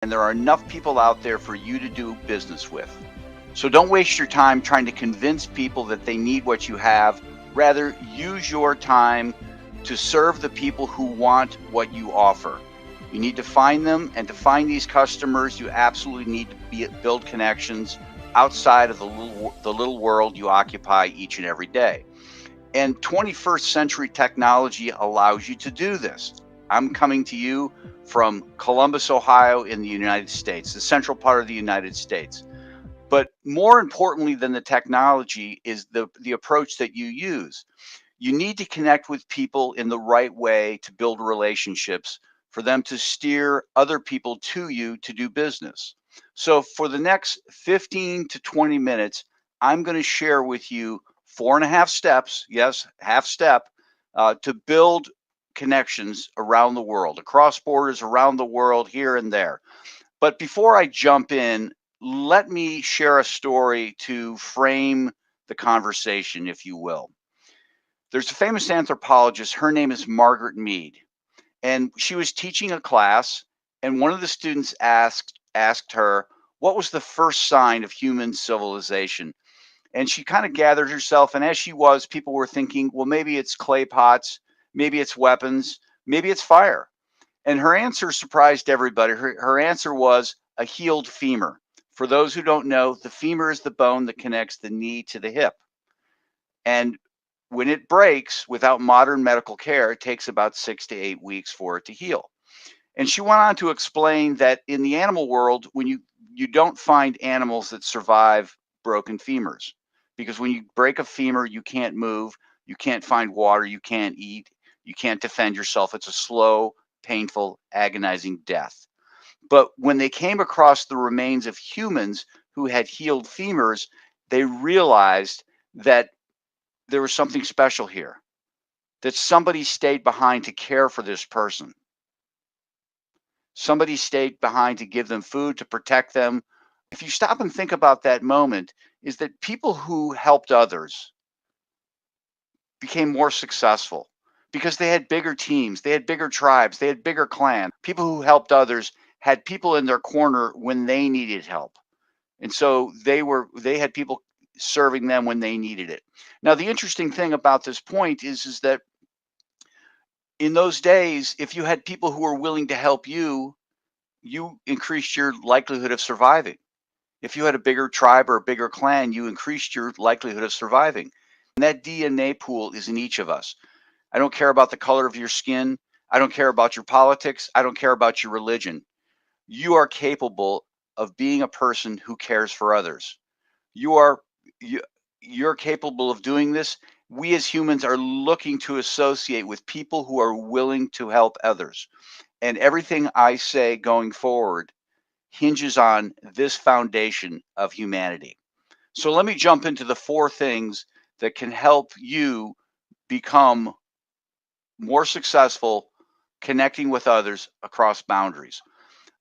and there are enough people out there for you to do business with. So don't waste your time trying to convince people that they need what you have. Rather, use your time to serve the people who want what you offer. You need to find them, and to find these customers, you absolutely need to build connections outside of the little world you occupy each and every day. And 21st century technology allows you to do this. I'm coming to you from Columbus, Ohio, in the United States, the central part of the United States. But more importantly than the technology is the approach that you use. You need to connect with people in the right way to build relationships, for them to steer other people to you to do business. So for the next 15 to 20 minutes, I'm going to share with you 4.5 steps, yes, half step, to build connections around the world, across borders, around the world, here and there. But before I jump in, let me share a story to frame the conversation, if you will. There's a famous anthropologist. Her name is Margaret Mead, and she was teaching a class, and one of the students asked her, what was the first sign of human civilization? And she kind of gathered herself, and as she was, people were thinking, well, maybe it's clay pots, maybe it's weapons, maybe it's fire. And her answer surprised everybody. Her answer was a healed femur. For those who don't know, the femur is the bone that connects the knee to the hip. And when it breaks without modern medical care, it takes about 6 to 8 weeks for it to heal. And she went on to explain that in the animal world, when you don't find animals that survive broken femurs, because when you break a femur, you can't move, you can't find water, you can't eat, you can't defend yourself. It's a slow, painful, agonizing death. But when they came across the remains of humans who had healed femurs, they realized that there was something special here, that somebody stayed behind to care for this person. Somebody stayed behind to give them food, to protect them. If you stop and think about that moment, is that people who helped others became more successful because they had bigger teams, they had bigger tribes, they had bigger clans. People who helped others had people in their corner when they needed help. And so they had people serving them when they needed it. Now, the interesting thing about this point is that in those days, if you had people who were willing to help you, you increased your likelihood of surviving. If you had a bigger tribe or a bigger clan, you increased your likelihood of surviving. And that DNA pool is in each of us. I don't care about the color of your skin. I don't care about your politics. I don't care about your religion. You are capable of being a person who cares for others. You are you, you're capable of doing this. We as humans are looking to associate with people who are willing to help others. And everything I say going forward hinges on this foundation of humanity. So let me jump into the 4 things that can help you become more successful connecting with others across boundaries.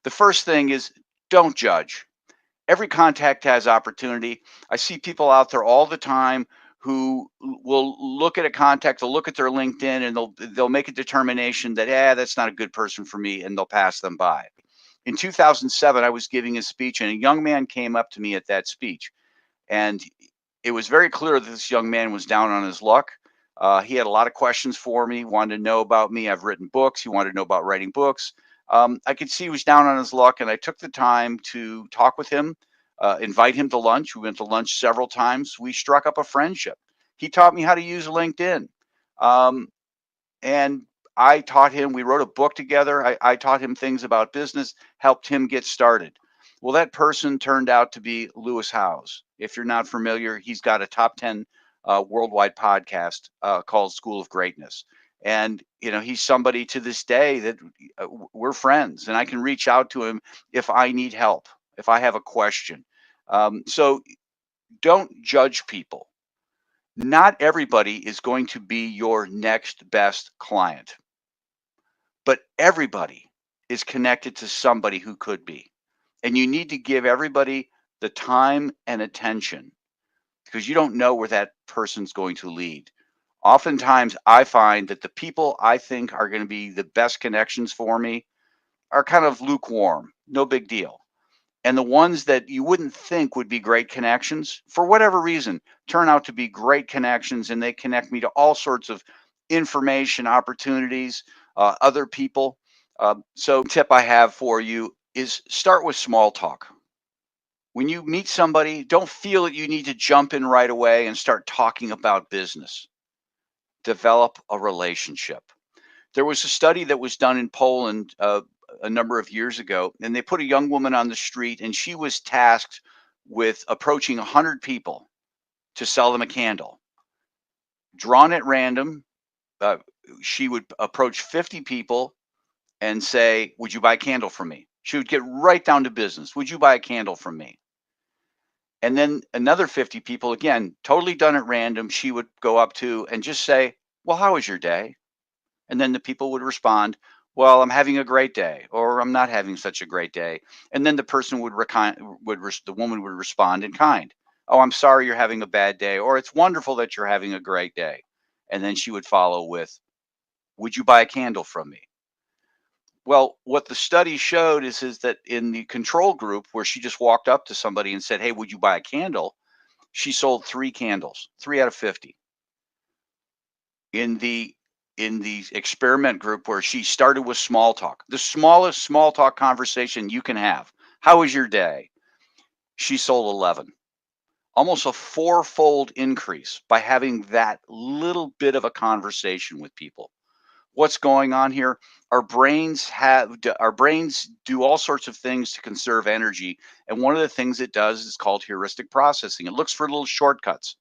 The first thing is, don't judge. Every contact has opportunity. I see people out there all the time who will look at a contact, they'll look at their LinkedIn, and they'll make a determination that, that's not a good person for me, and they'll pass them by. In 2007, I was giving a speech, and a young man came up to me at that speech. And it was very clear that this young man was down on his luck. He had a lot of questions for me, wanted to know about me. I've written books. He wanted to know about writing books. I could see he was down on his luck, and I took the time to talk with him, invite him to lunch. We went to lunch several times. We struck up a friendship. He taught me how to use LinkedIn. Um, and I taught him, we wrote a book together. I taught him things about business, helped him get started. Well, that person turned out to be Lewis Howes. If you're not familiar, he's got a top 10 worldwide podcast called School of Greatness. And, he's somebody to this day that we're friends, and I can reach out to him if I need help, if I have a question. So don't judge people. Not everybody is going to be your next best client, but everybody is connected to somebody who could be. And you need to give everybody the time and attention, because you don't know where that person's going to lead. Oftentimes, I find that the people I think are going to be the best connections for me are kind of lukewarm. no big deal. And the ones that you wouldn't think would be great connections, for whatever reason, turn out to be great connections, and they connect me to all sorts of information, opportunities, other people. So, tip I have for you is start with small talk. When you meet somebody, don't feel that you need to jump in right away and start talking about business. Develop a relationship. There was a study that was done in Poland a number of years ago, and they put a young woman on the street, and she was tasked with approaching 100 people to sell them a candle. Drawn at random, uh, she would approach 50 people and say, "Would you buy a candle from me?" She would get right down to business. "Would you buy a candle from me?" And then another 50 people, again, totally done at random, she would go up to and just say, "Well, how was your day?" And then the people would respond, "Well, I'm having a great day," or "I'm not having such a great day." And then the person the woman would respond in kind. "Oh, I'm sorry you're having a bad day," or "It's wonderful that you're having a great day." And then she would follow with, "Would you buy a candle from me?" Well, what the study showed is that in the control group where she just walked up to somebody and said, "Hey, would you buy a candle?" She sold 3 candles, 3 out of 50. In the experiment group where she started with small talk, the smallest small talk conversation you can have. "How was your day?" She sold 11. Almost a fourfold increase by having that little bit of a conversation with people. What's going on here? Our brains do all sorts of things to conserve energy, and one of the things it does is called heuristic processing. It looks for little shortcuts.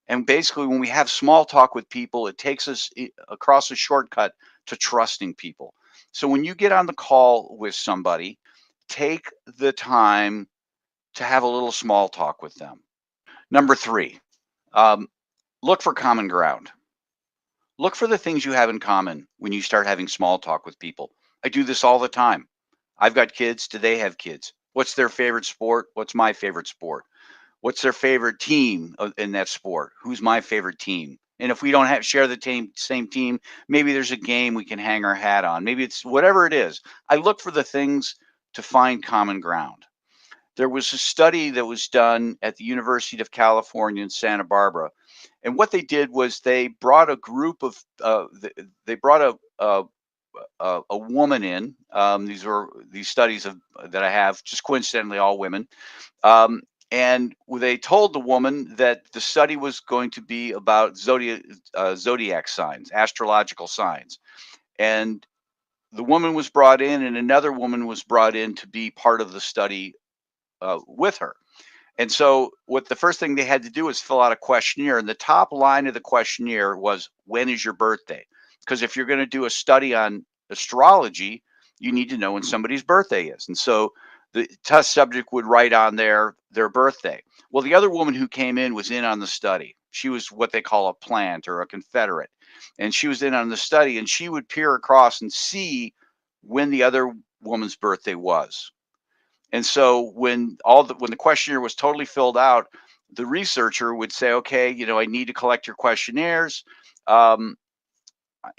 And basically, when we have small talk with people, it takes us across a shortcut to trusting people. So when you get on the call with somebody, take the time to have a little small talk with them. Number three, um, look for common ground. Look for the things you have in common when you start having small talk with people. I do this all the time. I've got kids. Do they have kids? What's their favorite sport? What's my favorite sport? What's their favorite team in that sport? Who's my favorite team? And if we don't share the same team, maybe there's a game we can hang our hat on. Maybe it's whatever it is. I look for the things to find common ground. There was a study that was done at the University of California in Santa Barbara, and what they did was they brought a group of they brought a woman in. These were these studies that I have, just coincidentally all women, um, and they told the woman that the study was going to be about zodiac signs, astrological signs. And the woman was brought in, and another woman was brought in to be part of the study with her. And so, what the first thing they had to do was fill out a questionnaire. And the top line of the questionnaire was, "When is your birthday?" Because if you're going to do a study on astrology, you need to know when somebody's birthday is. And so, the test subject would write on there their birthday. Well, the other woman who came in was in on the study. She was what they call a plant or a Confederate. And she was in on the study, and she would peer across and see when the other woman's birthday was. And so when the questionnaire was totally filled out, the researcher would say, "Okay, I need to collect your questionnaires, um,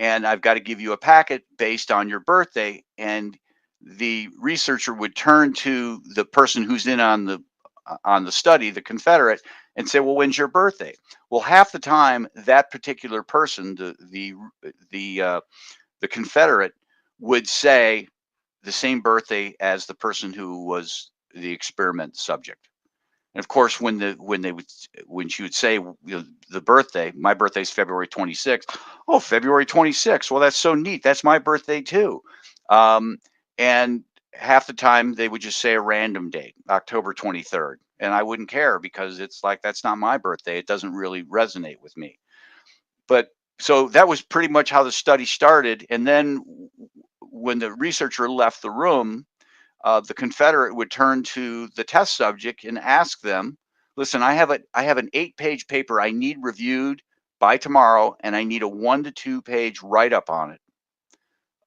and I've got to give you a packet based on your birthday." And the researcher would turn to the person who's in on the study, the Confederate, and say, "Well, when's your birthday?" Well, half the time that particular person, the Confederate, would say the same birthday as the person who was the experiment subject. And of course, when she would say, the birthday, my birthday's February 26th. Oh, February 26th. Well, that's so neat. That's my birthday too. Um, and half the time they would just say a random date, October 23rd. And I wouldn't care because it's like, that's not my birthday. It doesn't really resonate with me. But so that was pretty much how the study started. And then when the researcher left the room, the Confederate would turn to the test subject and ask them, "Listen, I have an 8-page paper I need reviewed by tomorrow, and I need a 1 to 2 page write up on it.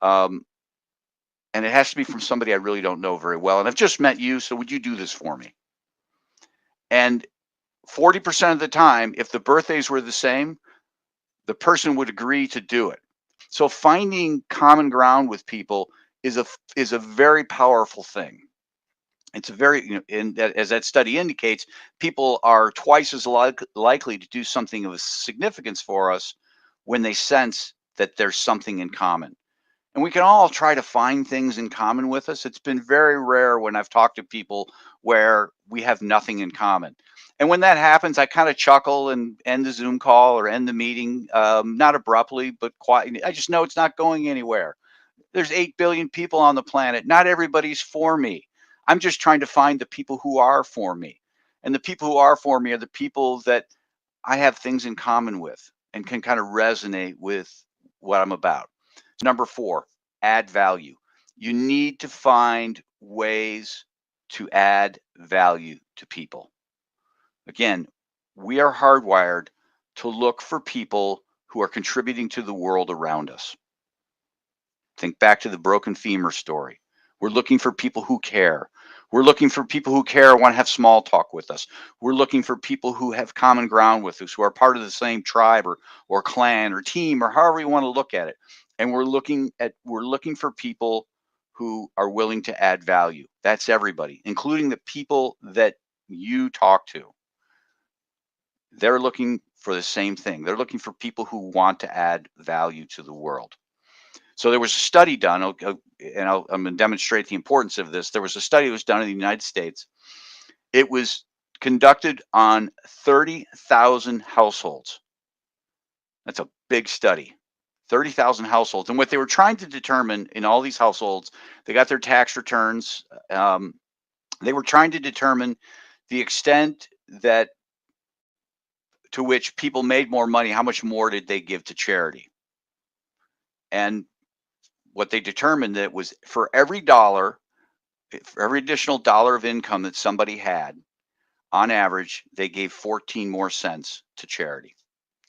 Um, and it has to be from somebody I really don't know very well. And I've just met you, so would you do this for me?" And 40% of the time, if the birthdays were the same, the person would agree to do it. So finding common ground with people is a very powerful thing. It's a very, and that, as that study indicates, people are twice as likely to do something of significance for us when they sense that there's something in common. And we can all try to find things in common with us. It's been very rare when I've talked to people where we have nothing in common. And when that happens, I kind of chuckle and end the Zoom call or end the meeting, not abruptly, but quietly. I just know it's not going anywhere. There's 8 billion people on the planet. Not everybody's for me. I'm just trying to find the people who are for me. And the people who are for me are the people that I have things in common with and can kind of resonate with what I'm about. Number 4, add value. You need to find ways to add value to people. Again, we are hardwired to look for people who are contributing to the world around us. Think back to the broken femur story. We're looking for people who care. We're looking for people who care and want to have small talk with us. We're looking for people who have common ground with us, who are part of the same tribe or clan or team or however you want to look at it. And we're looking for people who are willing to add value. That's everybody, including the people that you talk to. They're looking for the same thing. They're looking for people who want to add value to the world. So there was a study done, I'm going to demonstrate the importance of this. There was a study that was done in the United States. It was conducted on 30,000 households. That's a big study. 30,000 households. And what they were trying to determine in all these households, they got their tax returns. They were trying to determine the extent that to which people made more money, how much more did they give to charity? And what they determined that was for every additional dollar of income that somebody had, on average, they gave 14 more cents to charity.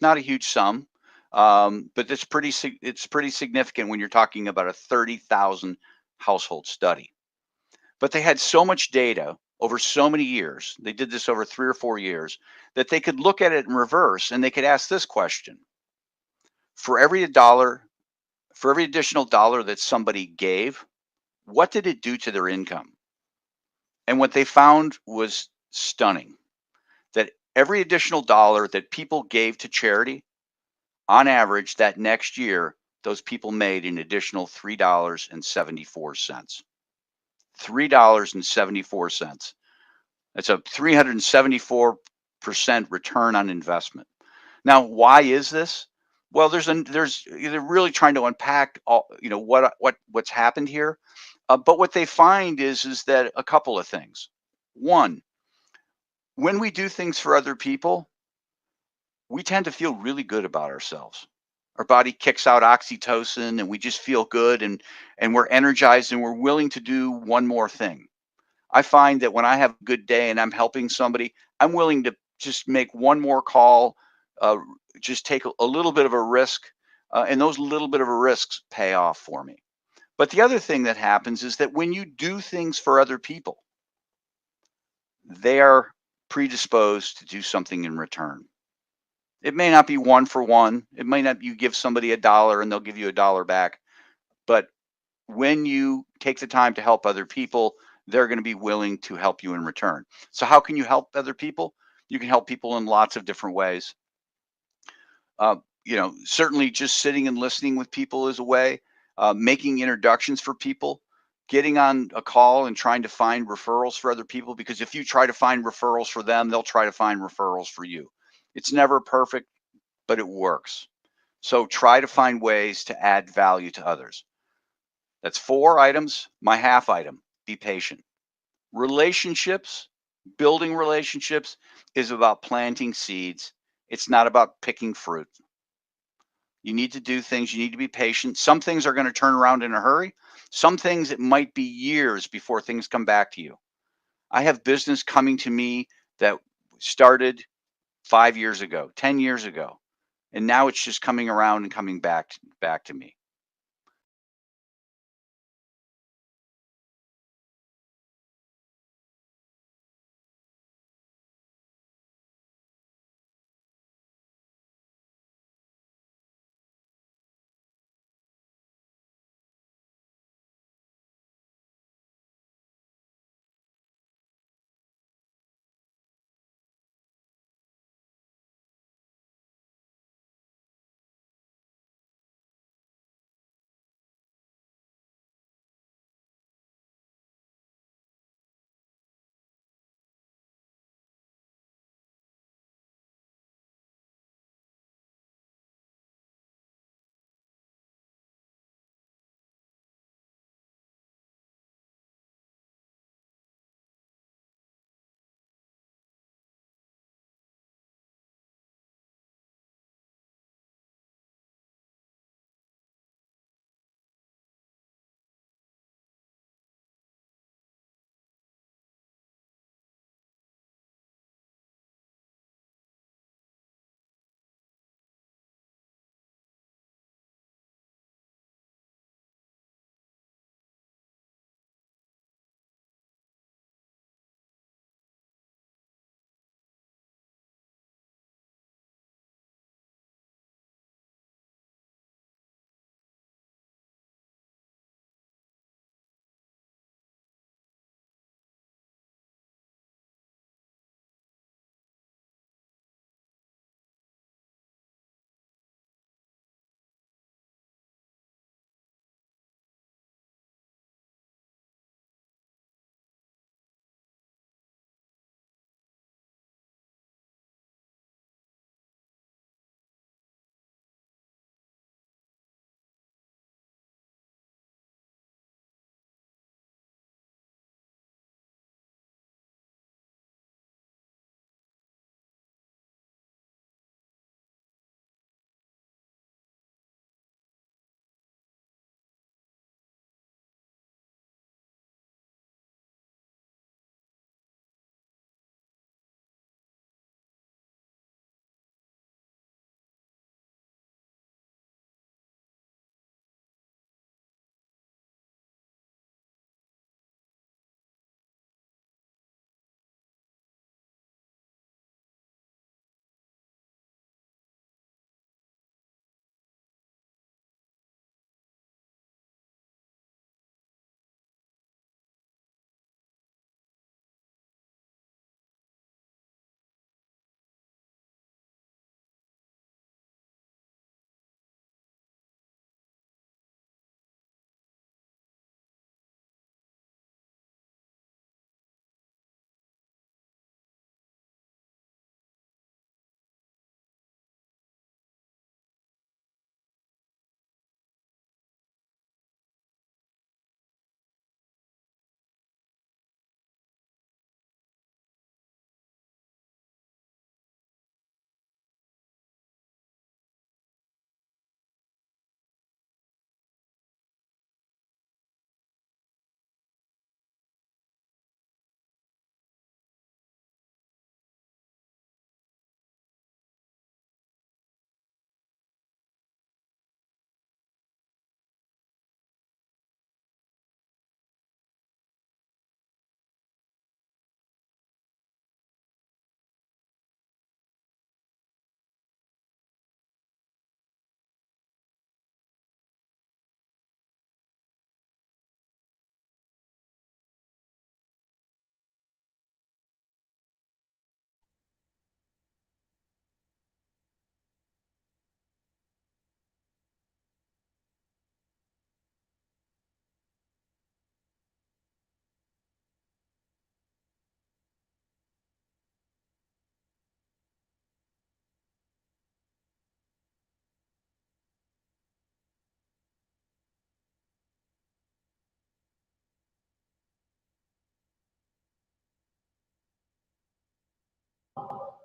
Not a huge sum, but it's pretty significant when you're talking about a 30,000 household study. But they had so much data over so many years. They did this over 3 or 4 years that they could look at it in reverse and they could ask this question: for every additional dollar that somebody gave, what did it do to their income? And what they found was stunning, that every additional dollar that people gave to charity, on average, that next year, those people made an additional $3.74. $3.74. That's a 374% return on investment. Now, why is this? Well, they're really trying to unpack all, what's happened here. But what they find is that a couple of things. One, when we do things for other people, we tend to feel really good about ourselves. Our body kicks out oxytocin and we just feel good and we're energized and we're willing to do one more thing. I find that when I have a good day and I'm helping somebody, I'm willing to just make one more call, uh, just take a little bit of a risk, and those little bit of a risks pay off for me. But the other thing that happens is that when you do things for other people, they are predisposed to do something in return. It may not be one for one. It may not you give somebody a dollar and they'll give you a dollar back. But when you take the time to help other people, they're going to be willing to help you in return. So how can you help other people? You can help people in lots of different ways. Certainly just sitting and listening with people is a way. Making introductions for people, getting on a call and trying to find referrals for other people, because if you try to find referrals for them, they'll try to find referrals for you. It's never perfect, but it works. So try to find ways to add value to others. That's 4 items. My half item: be patient. Relationships, building relationships is about planting seeds. It's not about picking fruit. You need to do things, you need to be patient. Some things are going to turn around in a hurry. Some things, it might be years before things come back to you. I have business coming to me that started 5 years ago, 10 years ago, and now it's just coming around and coming back to me.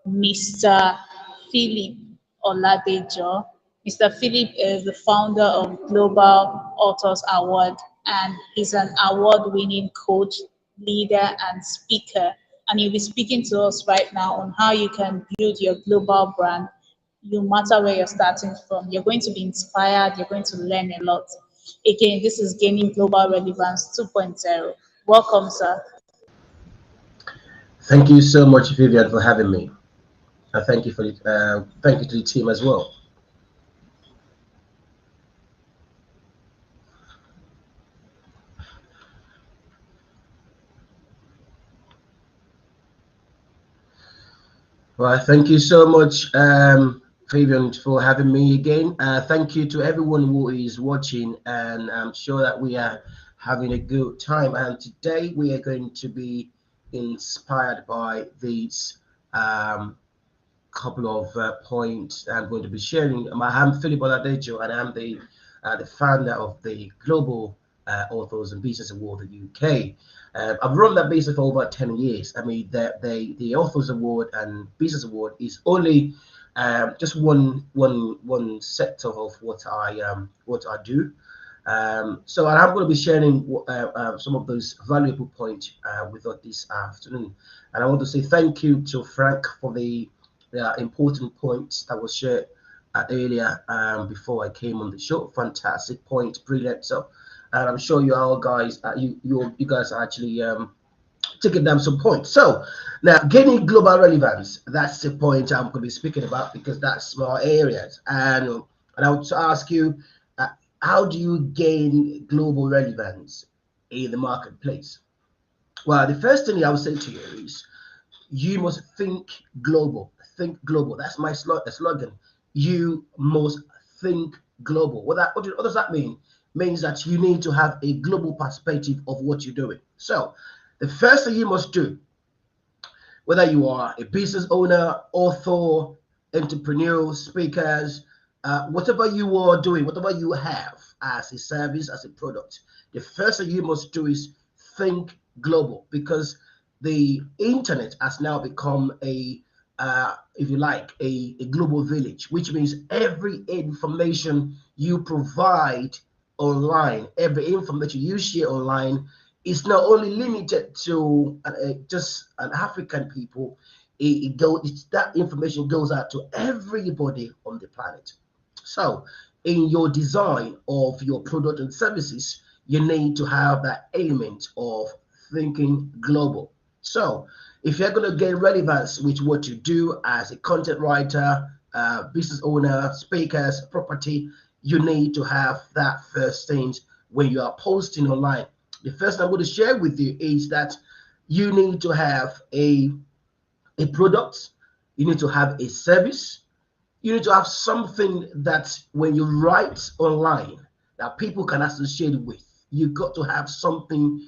Mr. Philip Oladejo. Mr. Philip is the founder of Global Authors Award, and he's an award-winning coach, leader, and speaker. And he'll be speaking to us right now on how you can build your global brand, no matter where you're starting from. You're going to be inspired, you're going to learn a lot. Again, this is Gaining Global Relevance 2.0. Welcome, sir. Thank you so much, Vivian, for having me. Thank you for the thank you to the team as well. Well, thank you so much, Vivian, for having me again. Thank you to everyone who is watching, and I'm sure that we are having a good time. And today we are going to be inspired by these couple of points I'm going to be sharing. I'm Philip Oladejo, and I'm the founder of the Global Authors and Business Award in the UK. I've run that business for over 10 years. I mean, the Authors Award and Business Award is only just one sector of what I do. So I'm going to be sharing some of those valuable points with us this afternoon. And I want to say thank you to Frank for the important points that was shared earlier before I came on the show. Fantastic point, brilliant. So, and I'm sure you all guys, you guys are actually taking down some points. So now, gaining global relevance. That's the point I'm going to be speaking about because that's my areas. And I want to ask you, uh, how do you gain global relevance in the marketplace? Well, the first thing I would say to you is you must think global. Think global. That's my slogan. You must think global. What does that mean? Means that you need to have a global perspective of what you're doing. So, the first thing you must do, whether you are a business owner, author, entrepreneur, speakers, whatever you are doing, whatever you have as a service, as a product, the first thing you must do is think global because the internet has now become if you like, a global village, which means every information you provide online, every information you share online is not only limited to just an African people. That information goes out to everybody on the planet. So, in your design of your product and services, you need to have that element of thinking global. So, if you're going to get relevance with what you do as a content writer, business owner, speakers, property, you need to have that first thing when you are posting online. The first thing I'm going to share with you is that you need to have a product, you need to have a service, you need to have something that when you write online that people can associate with. You got to have something.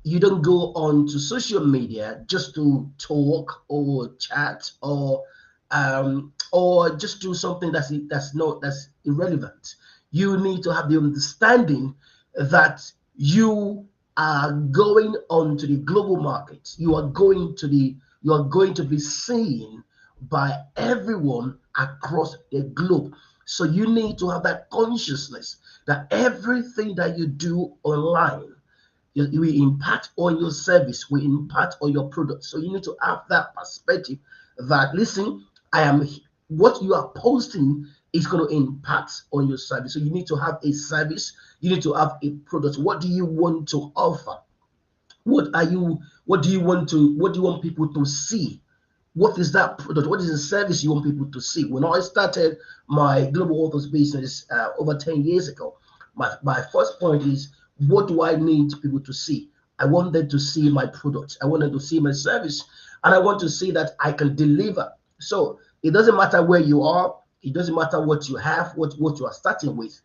You don't go on to social media just to talk or chat or just do something that's irrelevant. You need to have the understanding that you are going onto the global market. You are going to be seen by everyone across the globe. So you need to have that consciousness that everything that you do online, it will impact on your service, will impact on your product. So you need to have that perspective that listen, I am what you are posting is going to impact on your service. So you need to have a service, you need to have a product. What do you want to offer? What do you want people to see? What is that product? What is the service you want people to see? When I started my global authors business over 10 years ago, my first point is what do I need people to see? I want them to see my product. I want them to see my service. And I want to see that I can deliver. So it doesn't matter where you are. It doesn't matter what you have, what you are starting with.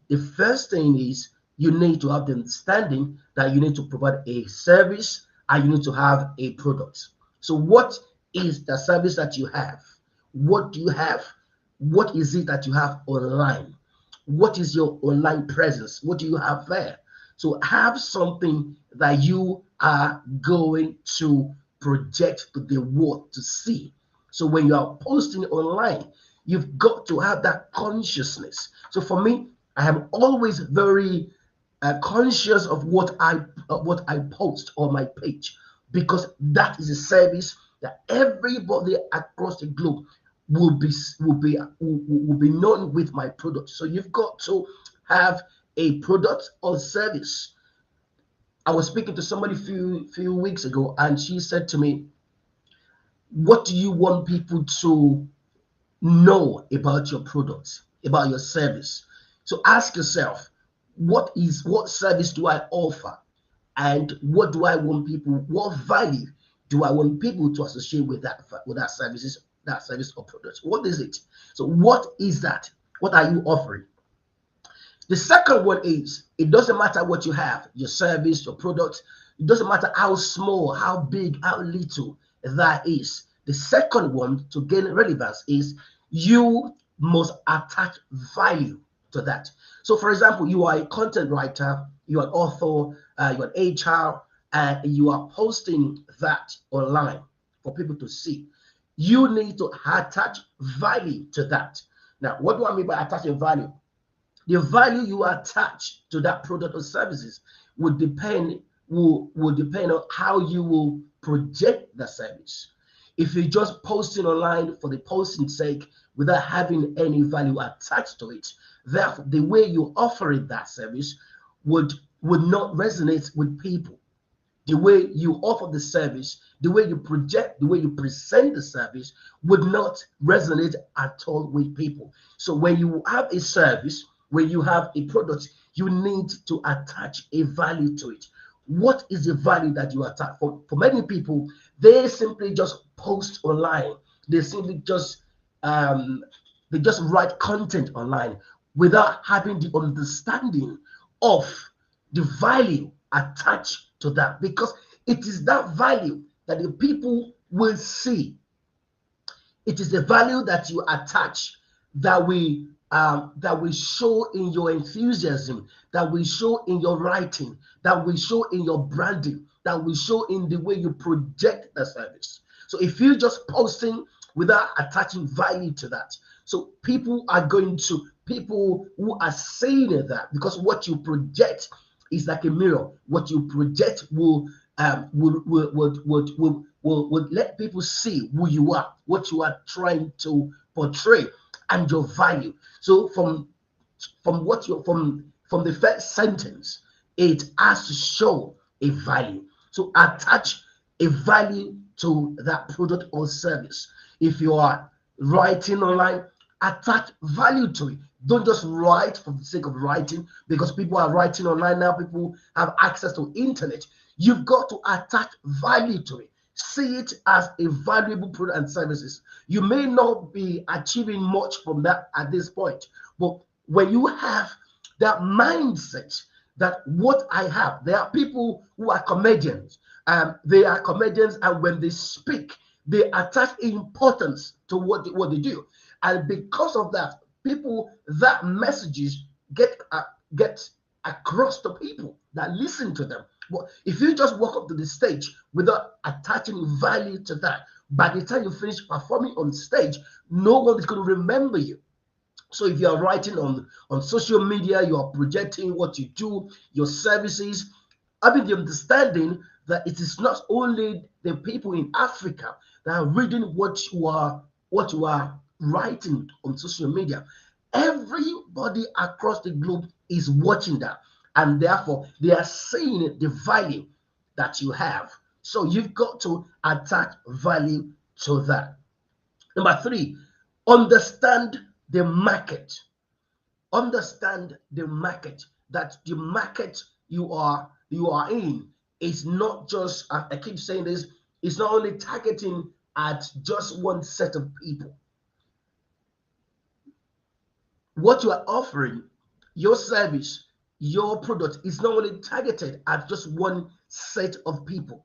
The first thing is you need to have the understanding that you need to provide a service and you need to have a product. So what is the service that you have? What do you have? What is it that you have online? What is your online presence? What do you have there? So have something that you are going to project to the world to see. So when you are posting online, you've got to have that consciousness. So for me, I am always very conscious of what I post on my page, because that is a service that everybody across the globe will be known with my product. So you've got to have a product or service. I was speaking to somebody few weeks ago, and she said to me, "What do you want people to know about your product, about your service?" So ask yourself, what service do I offer, and what do I want people, what value do I want people to associate with that service or product? What is it? So what is that? What are you offering? The second one is, it doesn't matter what you have, your service, your product, it doesn't matter how small, how big, how little that is. The second one to gain relevance is you must attach value to that. So, for example, you are a content writer, you are an author, you are an HR, and you are posting that online for people to see. You need to attach value to that. Now, what do I mean by attaching value? The value you attach to that product or services will depend on how you will project the service. If you're just posting online for the posting sake without having any value attached to it, therefore the way you offer it, that service would not resonate with people. The way you offer the service, the way you project, the way you present the service would not resonate at all with people. So when you have a service, when you have a product, you need to attach a value to it. What is the value that you attach? For many people, they simply just post online. They simply just write content online without having the understanding of the value attached to that, because it is that value that the people will see. It is the value that you attach that will show in your enthusiasm, that will show in your writing, that will show in your branding, that will show in the way you project the service. So if you're just posting without attaching value to that, so people who are saying that, because what you project is like a mirror. What you project will let people see who you are, what you are trying to portray, and your value. So from the first sentence, it has to show a value. So attach a value to that product or service. If you are writing online, attach value to it. Don't just write for the sake of writing, because people are writing online now. People have access to internet. You've got to attach value to it. See it as a valuable product and services. You may not be achieving much from that at this point, but when you have that mindset that what I have, there are people who are comedians. They are comedians, and when they speak, they attach importance to what they do, and because of that, that messages get across to people that listen to them. But if you just walk up to the stage without attaching value to that, by the time you finish performing on stage, no one is going to remember you. So if you are writing on social media, you are projecting what you do, your services, having the understanding that it is not only the people in Africa that are reading what you are writing on social media. Everybody across the globe is watching that, and therefore they are seeing the value that you have. So you've got to attach value to that. Number three, understand the market. Understand the market, that the market you are in is not just, I keep saying this, it's not only targeting at just one set of people. What you are offering, your service, your product, is not only targeted at just one set of people.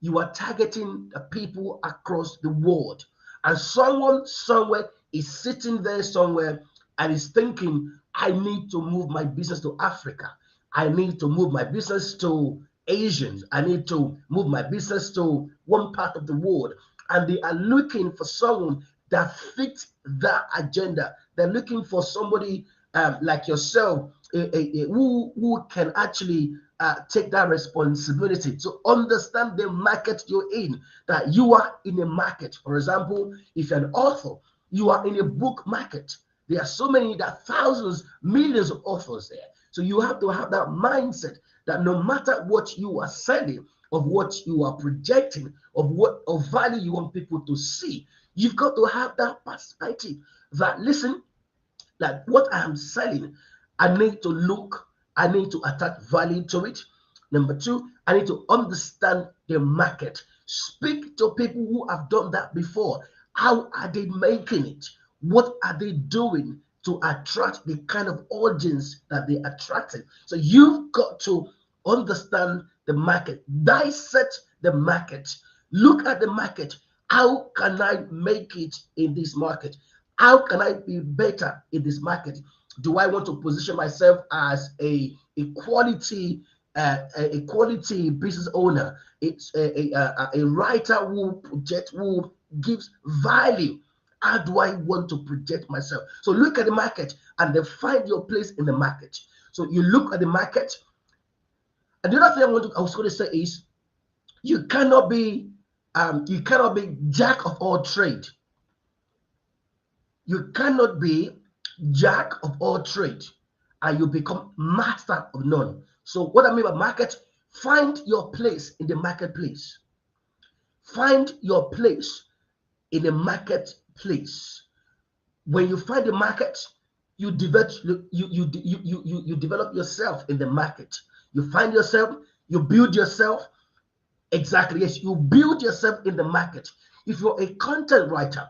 You are targeting the people across the world, and someone somewhere is sitting there somewhere and is thinking, I need to move my business to Africa. I need to move my business to Asians. I need to move my business to one part of the world. and they are looking for someone that fits that agenda. They're looking for somebody like yourself, who can actually take that responsibility to understand the market you're in, that you are in a market. For example, if you're an author, you are in a book market. There are so many, that thousands, millions of authors there. So you have to have that mindset that no matter what you are selling, of what you are projecting, of what of value you want people to see, you've got to have that perspective that, listen, like what I am selling, I need to look, I need to attach value to it. Number two, I need to understand the market. Speak to people who have done that before. How are they making it? What are they doing to attract the kind of audience that they attracted? So you've got to understand the market, dissect the market, look at the market. How can I make it in this market? How can I be better in this market? Do I want to position myself as a quality business owner? It's a writer who gives value. How do I want to project myself? So look at the market and then find your place in the market. So you look at the market. And the other thing I was going to say is, you cannot be jack of all trade. You cannot be jack of all trade and you become master of none. So what I mean by market, find your place in the marketplace. Find your place in the marketplace. When you find the market, you develop you develop yourself in the market. You find yourself, you build yourself. Exactly, yes, you build yourself in the market. If you're a content writer,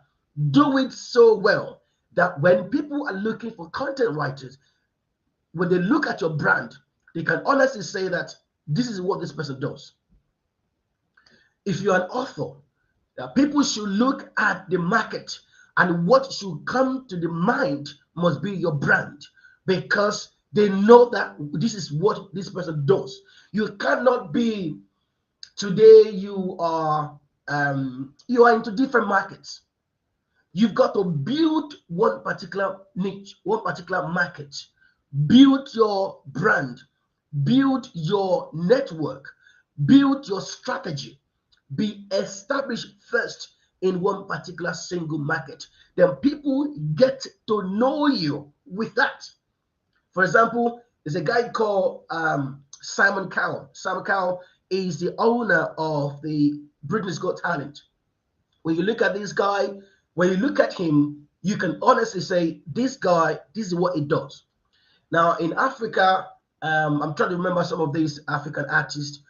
do it so well that when people are looking for content writers, when they look at your brand, they can honestly say that this is what this person does. If you're an author, people should look at the market, and what should come to the mind must be your brand, because they know that this is what this person does. You cannot be, today you are into different markets. You've got to build one particular niche, one particular market. Build your brand, build your network, build your strategy. Be established first in one particular single market. Then people get to know you with that. For example, there's a guy called Simon Cowell. Simon Cowell is the owner of the Britain's Got Talent. When you look at this guy, when you look at him, you can honestly say, this guy, this is what he does. Now, in Africa, I'm trying to remember some of these African artists.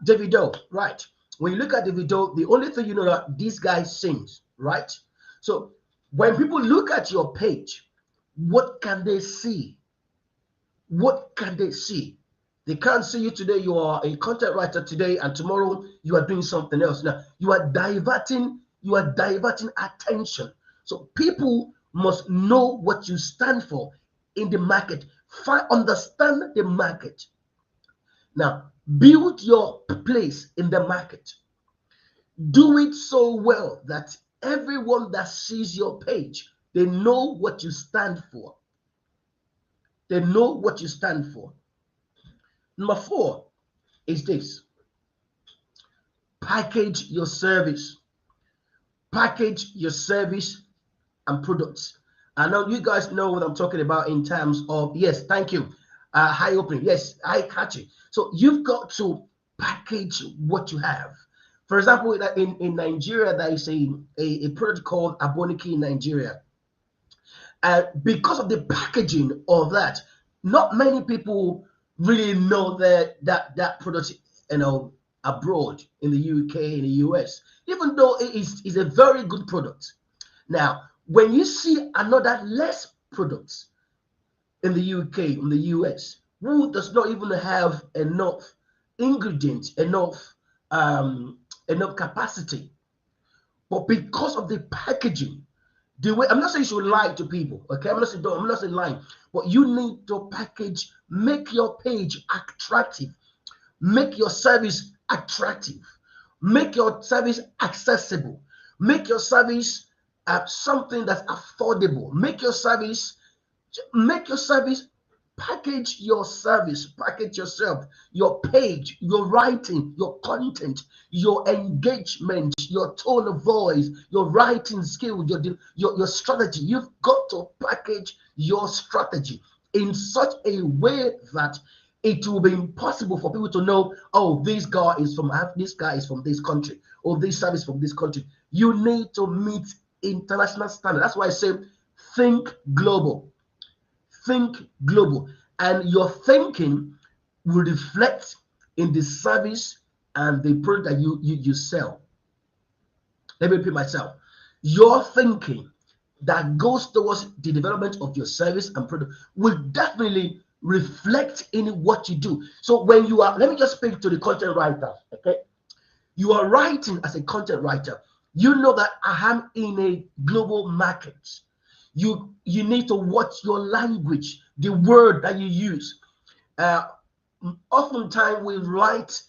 Davido, right? When you look at Davido, the only thing you know that this guy sings, right? So when people look at your page, what can they see? What can they see? They can't see you today. You are a content writer today, and tomorrow you are doing something else. Now you are diverting attention. So people must know what you stand for in the market. Understand the market. Now build your place in the market. Do it so well that everyone that sees your page, they know what you stand for. They know what you stand for. Number 4 is this: package your service. Package your service and products. I know you guys know what I'm talking about in terms of, yes, thank you. High opening, yes, eye catching. So you've got to package what you have. For example, in Nigeria, there is a product called Aboniki in Nigeria. Because of the packaging of that, not many people really know that product, abroad, in the UK, in the US, even though it is a very good product. Now, when you see another less product in the UK, in the US, who does not even have enough ingredients, enough capacity, but because of the packaging, the way, I'm not saying you should lie to people, okay? I'm not saying lying, but you need to package, make your page attractive, make your service attractive, make your service accessible, Make your service something that's affordable. Make your service, package your service, package yourself, your page, your writing, your content, your engagement, your tone of voice, your writing skill, your strategy. You've got to package your strategy in such a way that it will be impossible for people to know, oh, this guy is from this country, or this service from this country. You need to meet international standard. That's why I say think global. Think global, and your thinking will reflect in the service and the product that you sell. Let me repeat myself. Your thinking that goes towards the development of your service and product will definitely reflect in what you do. So when you are, let me just speak to the content writer, okay? You are writing as a content writer. You know that I am in a global market. You need to watch your language, the word that you use. Uh, Oftentimes we write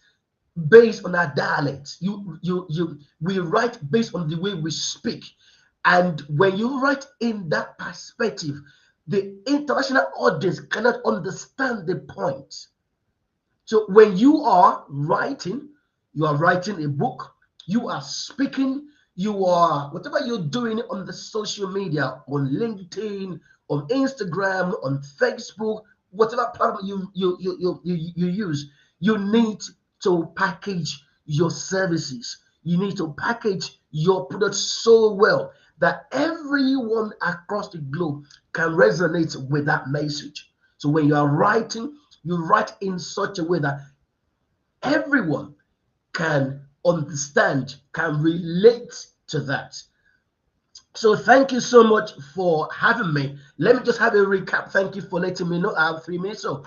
based on our dialect. We write based on the way we speak. And when you write in that perspective, the international audience cannot understand the point. So when you are writing a book, you are speaking, you are whatever you're doing on the social media, on LinkedIn, on Instagram, on Facebook, whatever platform you use, you need to package your services. You need to package your products so well that everyone across the globe can resonate with that message. So when you are writing, you write in such a way that everyone can understand, can relate to that. So thank you so much for having me. Let me just have a recap. Thank you for letting me know I have 3 minutes. So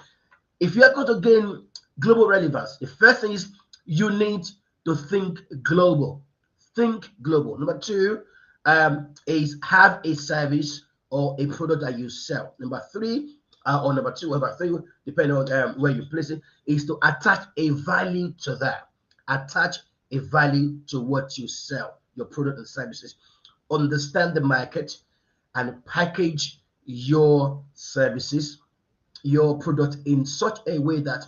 if you are going to gain global relevance, the first thing is you need to think global. Think global. Number two is have a service or a product that you sell. Number three, or number two, or number three, depending on where you place it, is to attach a value to that. Attach a value to what you sell, your product and services. Understand the market and package your services, your product in such a way that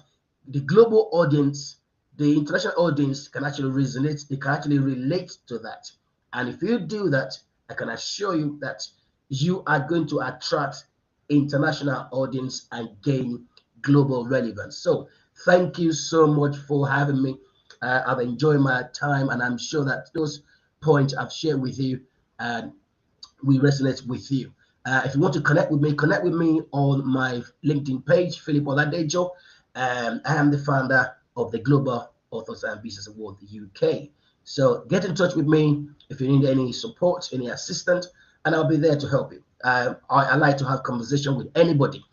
the global audience, the international audience can actually resonate, they can actually relate to that. And if you do that, I can assure you that you are going to attract international audience and gain global relevance. So thank you so much for having me. I've enjoyed my time, and I'm sure that those points I've shared with you will resonate with you. If you want to connect with me on my LinkedIn page, Philip Oladejo. I am the founder of the Global Authors and Business Award UK. So get in touch with me if you need any support, any assistance, and I'll be there to help you. I like to have conversation with anybody.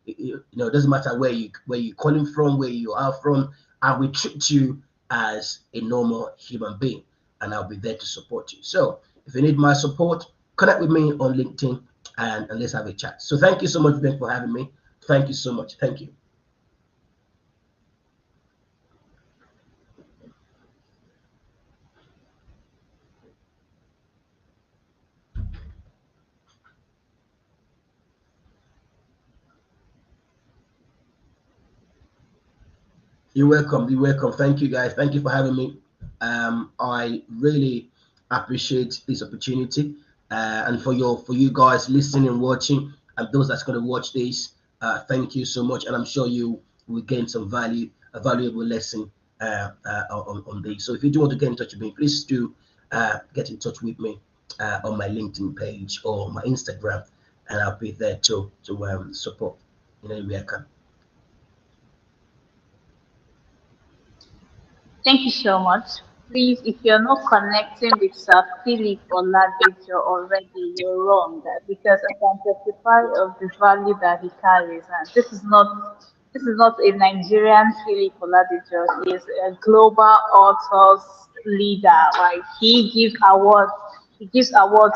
It doesn't matter where you're calling from, where you are from. I will treat you as a normal human being, and I'll be there to support you. So if you need my support, connect with me on LinkedIn and let's have a chat. So thank you so much, Ben, for having me. Thank you so much. Thank you. You're welcome. You're welcome. Thank you, guys. Thank you for having me. I really appreciate this opportunity, and for you guys listening and watching, and those that's going to watch this. Thank you so much, and I'm sure you will gain some value, a valuable lesson on this. So if you do want to get in touch with me, please do get in touch with me on my LinkedIn page or my Instagram, and I'll be there to support in any way I can. Thank you so much. Please, if you're not connecting with Sir Philip Oladejo already, you're wrong. Because I can testify of the value that he carries, and this is not a Nigerian Philip Oladejo. He is a global authors leader. Like he gives awards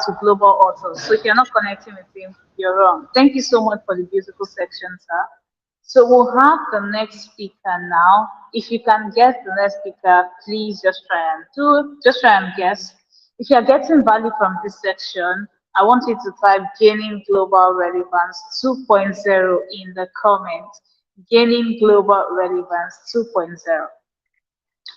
to global authors. So if you're not connecting with him, you're wrong. Thank you so much for the beautiful section, sir. So we'll have the next speaker now. If you can get the next speaker, please just try and guess. If you're getting value from this section, I want you to type Gaining Global Relevance 2.0 in the comments. Gaining Global Relevance 2.0.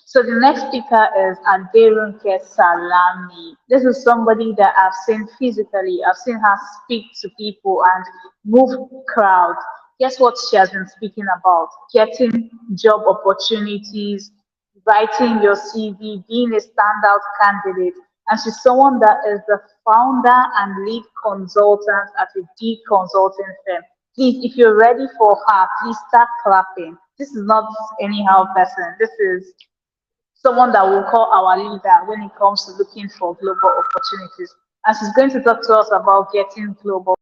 So the next speaker is Aderunke Salami. This is somebody that I've seen physically. I've seen her speak to people and move crowds. Guess what she has been speaking about? Getting job opportunities, writing your CV, being a standout candidate. And she's someone that is the founder and lead consultant at a big consulting firm. Please, if you're ready for her, please start clapping. This is not anyhow person. This is someone that we'll call our leader when it comes to looking for global opportunities. And she's going to talk to us about getting global.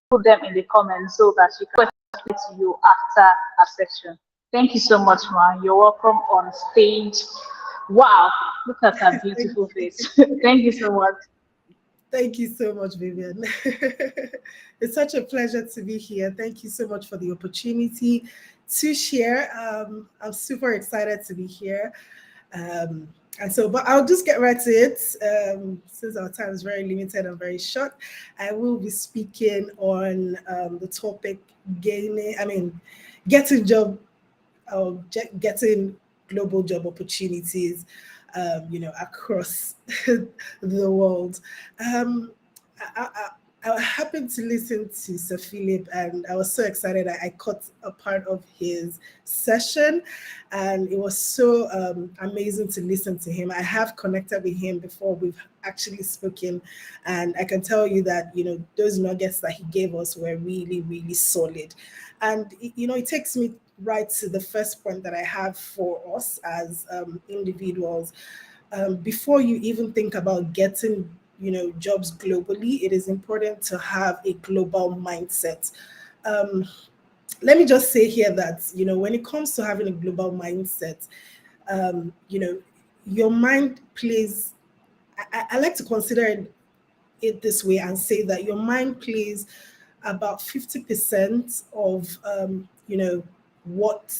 Put them in the comments so that she can reply to you after a section. Thank you so much, man. You're welcome on stage. Wow, look at her beautiful face. Thank you so much. Thank you so much, Vivian. It's such a pleasure to be here. Thank you so much for the opportunity to share. I'm super excited to be here. But I'll just get right to it. Since our time is very limited and very short, I will be speaking on the topic getting job or getting global job opportunities, across the world. Um, I happened to listen to Sir Philip, and I was so excited. I caught a part of his session, and it was so amazing to listen to him. I have connected with him before. We've actually spoken, and I can tell you that those nuggets that he gave us were really, really solid. And it takes me right to the first point that I have for us as individuals. Before you even think about getting jobs globally, it is important to have a global mindset. um, Let me just say here that when it comes to having a global mindset, your mind plays, I like to consider it this way and say that your mind plays about 50% of what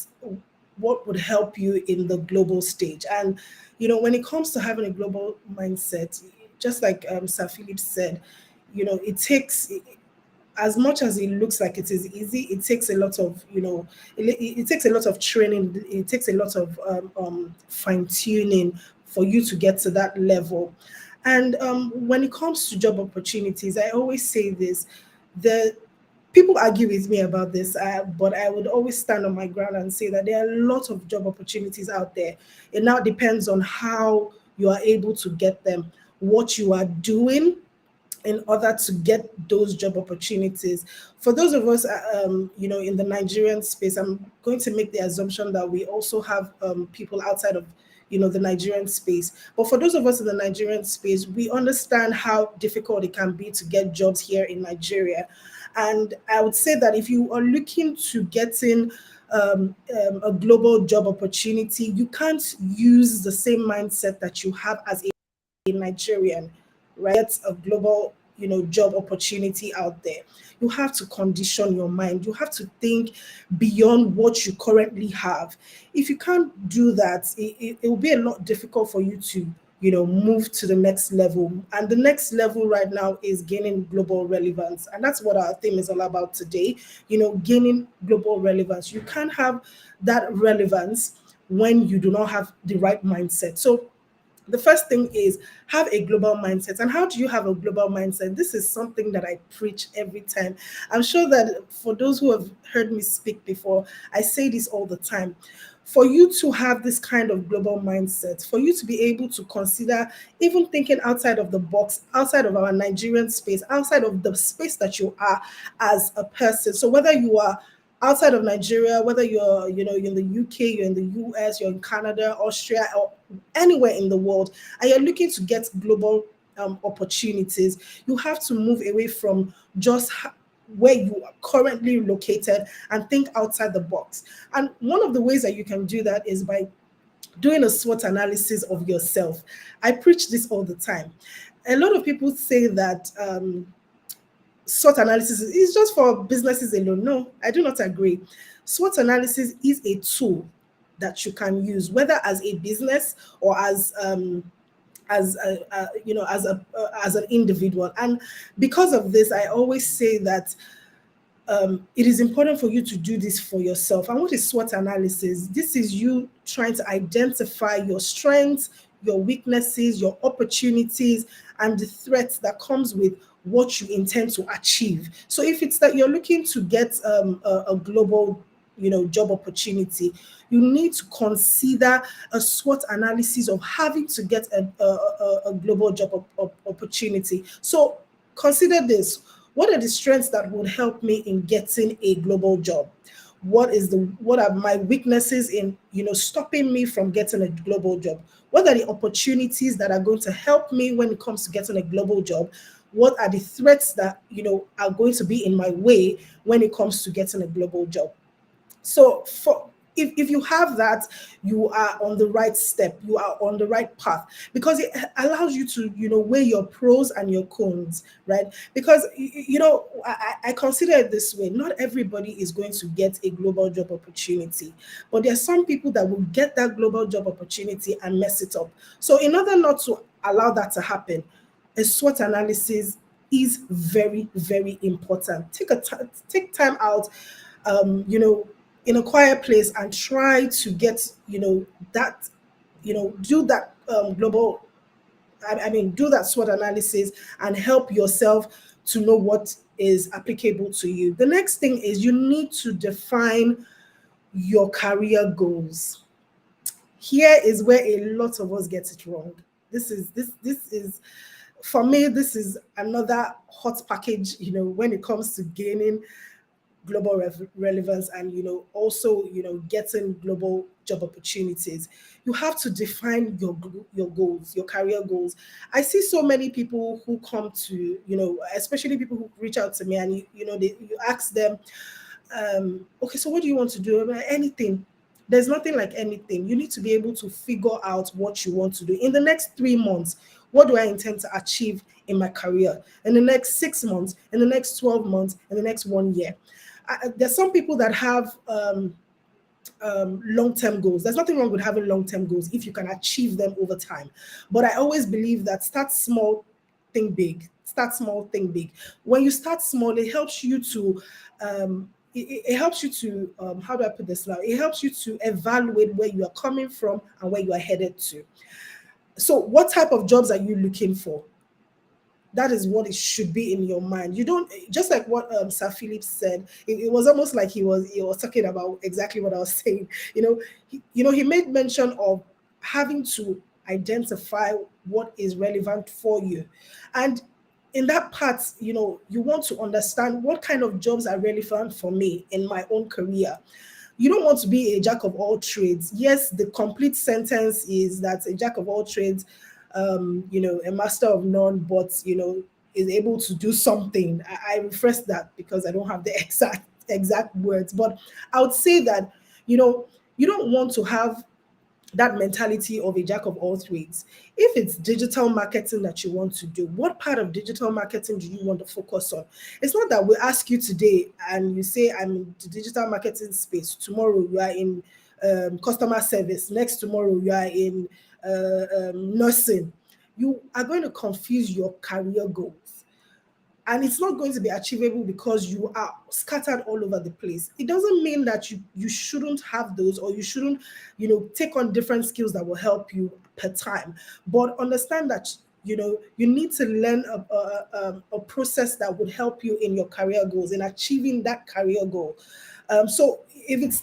what would help you in the global stage. And when it comes to having a global mindset, just like Sir Philip said, it takes, as much as it looks like it is easy, it takes a lot of it takes a lot of training. It takes a lot of fine tuning for you to get to that level. And when it comes to job opportunities, I always say this: the people argue with me about this, but I would always stand on my ground and say that there are a lot of job opportunities out there. It now depends on how you are able to get them, what you are doing in order to get those job opportunities. For those of us, in the Nigerian space, I'm going to make the assumption that we also have people outside of, the Nigerian space. But for those of us in the Nigerian space, we understand how difficult it can be to get jobs here in Nigeria. And I would say that if you are looking to get in a global job opportunity, you can't use the same mindset that you have as a Nigerian, right? It's a global, job opportunity out there. You have to condition your mind. You have to think beyond what you currently have. If you can't do that, it will be a lot difficult for you to, move to the next level. And the next level right now is gaining global relevance. And that's what our theme is all about today, gaining global relevance. You can't have that relevance when you do not have the right mindset. So the first thing is have a global mindset. And how do you have a global mindset? This is something that I preach every time. I'm sure that for those who have heard me speak before, I say this all the time. For you to have this kind of global mindset, for you to be able to consider even thinking outside of the box, outside of our Nigerian space, outside of the space that you are as a person. So whether you are outside of Nigeria, whether you're, you're in the UK, you're in the US, you're in Canada, Austria, or anywhere in the world, and you're looking to get global opportunities, you have to move away from just where you are currently located and think outside the box. And one of the ways that you can do that is by doing a SWOT analysis of yourself. I preach this all the time. A lot of people say that SWOT analysis is just for businesses alone. No, I do not agree. SWOT analysis is a tool that you can use, whether as a business or as as as an individual. And because of this, I always say that it is important for you to do this for yourself. And what is SWOT analysis? This is you trying to identify your strengths, your weaknesses, your opportunities, and the threats that comes with what you intend to achieve. So if it's that you're looking to get a global job opportunity, you need to consider a SWOT analysis of having to get a global job opportunity. So consider this: what are the strengths that would help me in getting a global job? What are my weaknesses in stopping me from getting a global job? What are the opportunities that are going to help me when it comes to getting a global job? What are the threats that are going to be in my way when it comes to getting a global job? So if you have that, you are on the right step, you are on the right path, because it allows you to weigh your pros and your cons, right? Because I consider it this way: not everybody is going to get a global job opportunity, but there are some people that will get that global job opportunity and mess it up. So in order not to allow that to happen, a SWOT analysis is very, very important. Take time out, in a quiet place, and try to get that do that global do that SWOT analysis and help yourself to know what is applicable to you. The next thing is you need to define your career goals. Here is where a lot of us get it wrong. This is for me, this is another hot package when it comes to gaining global relevance and also getting global job opportunities. You have to define your goals, your career goals. I see so many people who come to especially people who reach out to me, and you ask them, okay, so what do you want to do? I'm like, anything. There's nothing like anything. You need to be able to figure out what you want to do in the next 3 months. What do I intend to achieve in my career in the next 6 months, in the next 12 months, in the next 1 year? There's some people that have long-term goals. There's nothing wrong with having long-term goals if you can achieve them over time. But I always believe that start small, think big. Start small, think big. When you start small, it helps you to it helps you to how do I put this now? It helps you to evaluate where you are coming from and where you are headed to. So what type of jobs are you looking for? That is what it should be in your mind. You don't, just like what Sir Philip said. It was almost like he was talking about exactly what I was saying. He made mention of having to identify what is relevant for you, and in that part, you want to understand what kind of jobs are relevant for me in my own career. You don't want to be a jack of all trades. Yes, the complete sentence is that a jack of all trades, a master of none, but is able to do something. I rephrase that because I don't have the exact words, but I would say that you don't want to have that mentality of a jack of all trades. If it's digital marketing that you want to do, what part of digital marketing do you want to focus on? It's not that we ask you today and you say, I'm in the digital marketing space. Tomorrow you are in customer service. Next tomorrow you are in nursing. You are going to confuse your career goals. And it's not going to be achievable because you are scattered all over the place. It doesn't mean that you shouldn't have those, or you shouldn't take on different skills that will help you per time. But understand that you need to learn a process that would help you in your career goals, in achieving that career goal. So if it's,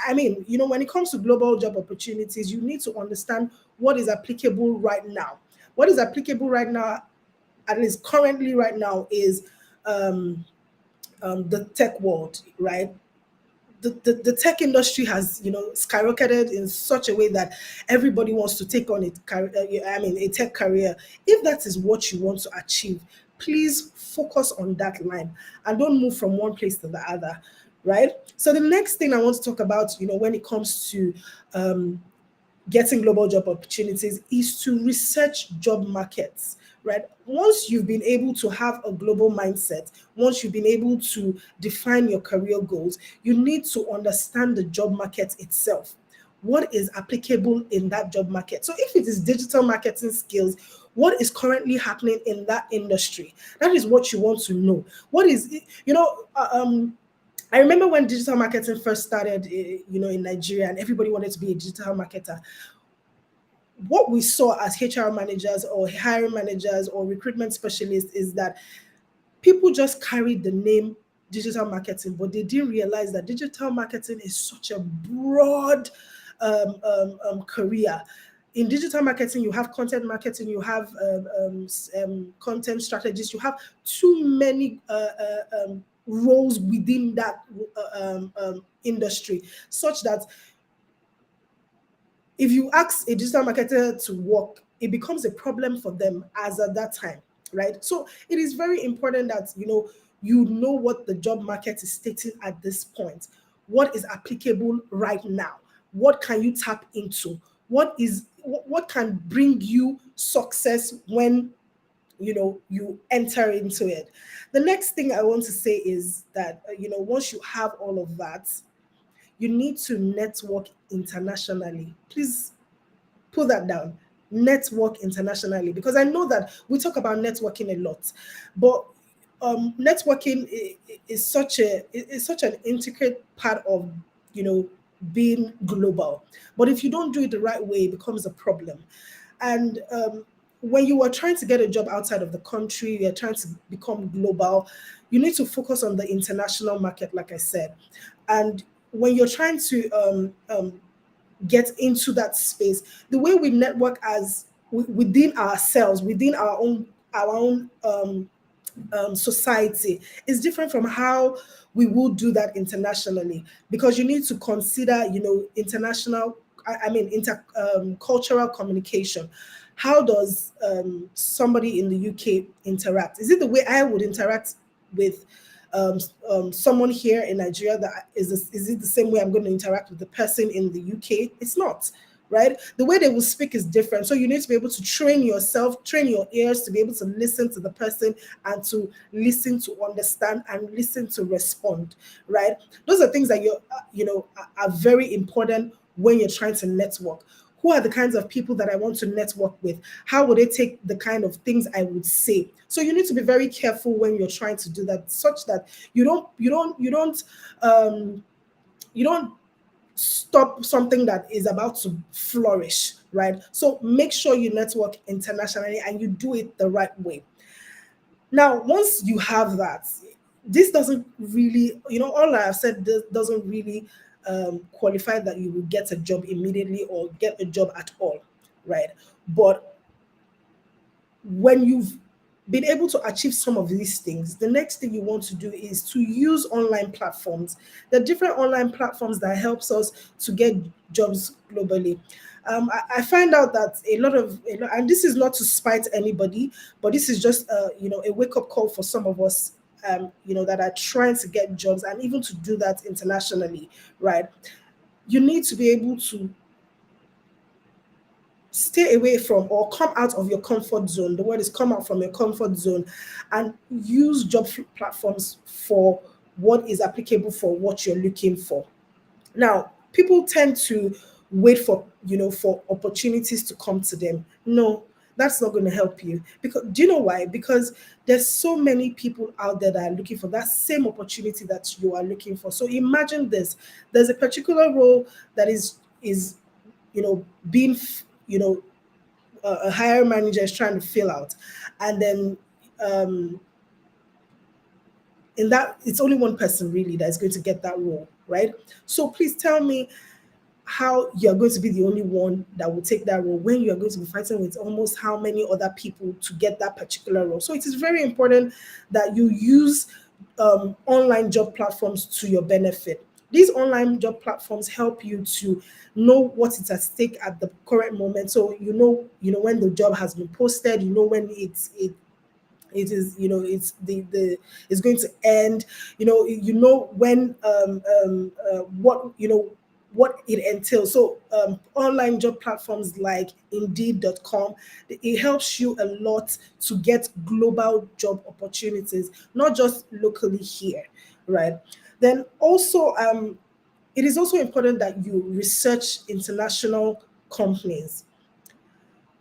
when it comes to global job opportunities, you need to understand what is applicable right now. What is applicable right now, at least currently right now, is the tech world, right? The tech industry has skyrocketed in such a way that everybody wants to take on a tech career. If that is what you want to achieve, please focus on that line and don't move from one place to the other, right? So the next thing I want to talk about, when it comes to getting global job opportunities, is to research job markets, right? Once you've been able to have a global mindset, once you've been able to define your career goals, you need to understand the job market itself. what is applicable in that job market. So if it is digital marketing skills, what is currently happening in that industry? That is what you want to know. What is, I remember when digital marketing first started, in Nigeria, and everybody wanted to be a digital marketer. What we saw as HR managers or hiring managers or recruitment specialists is that people just carried the name digital marketing, but they didn't realize that digital marketing is such a broad career. In digital marketing, you have content marketing, you have content strategists, you have too many roles within that industry, such that if you ask a digital marketer to work, it becomes a problem for them as at that time, right? So it is very important that you know what the job market is stating at this point, what is applicable right now, what can you tap into, what can bring you success when you enter into it. The next thing I want to say is that once you have all of that, you need to network internationally. Please put that down. Network internationally, because I know that we talk about networking a lot, but networking is such an intricate part of being global. But if you don't do it the right way, it becomes a problem. And when you are trying to get a job outside of the country, you're trying to become global, you need to focus on the international market, like I said. And when you're trying to get into that space, the way we network as within ourselves, within our own society, is different from how we will do that internationally, because you need to consider international, I mean cultural communication. How does somebody in the UK interact? Is it the way I would interact with someone here in Nigeria? Is it the same way I'm going to interact with the person in the UK? It's not, right? The way they will speak is different. So you need to be able to train yourself, train your ears to be able to listen to the person and to listen to understand and listen to respond, right? Those are things that are very important when you're trying to network. Who are the kinds of people that I want to network with? How would they take the kind of things I would say? So you need to be very careful when you're trying to do that, such that you don't stop something that is about to flourish, right? So make sure you network internationally and you do it the right way. Now, once you have that, this doesn't really, all I have said doesn't really qualify that you will get a job immediately or get a job at all, right? But when you've been able to achieve some of these things, the next thing you want to do is to use online platforms. The different online platforms that helps us to get jobs globally. I find out that a lot, and this is not to spite anybody, but this is just a wake-up call for some of us that are trying to get jobs and even to do that internationally, right? You need to be able to stay away from or come out of your comfort zone. The word is come out from your comfort zone and use job platforms for what is applicable for what you're looking for. Now, people tend to wait for opportunities to come to them. No, that's not going to help you. Because do you know why? Because there's so many people out there that are looking for that same opportunity that you are looking for. So imagine this: there's a particular role that is being a hiring manager is trying to fill out, and then in that, it's only one person really that is going to get that role, right? So please tell me how you're going to be the only one that will take that role when you're going to be fighting with almost how many other people to get that particular role. So it is very important that you use online job platforms to your benefit. These online job platforms help you to know what is at stake at the current moment. So when the job has been posted, when it is it's going to end, when what it entails. So online job platforms like indeed.com, it helps you a lot to get global job opportunities, not just locally here, right? Then also it is also important that you research international companies.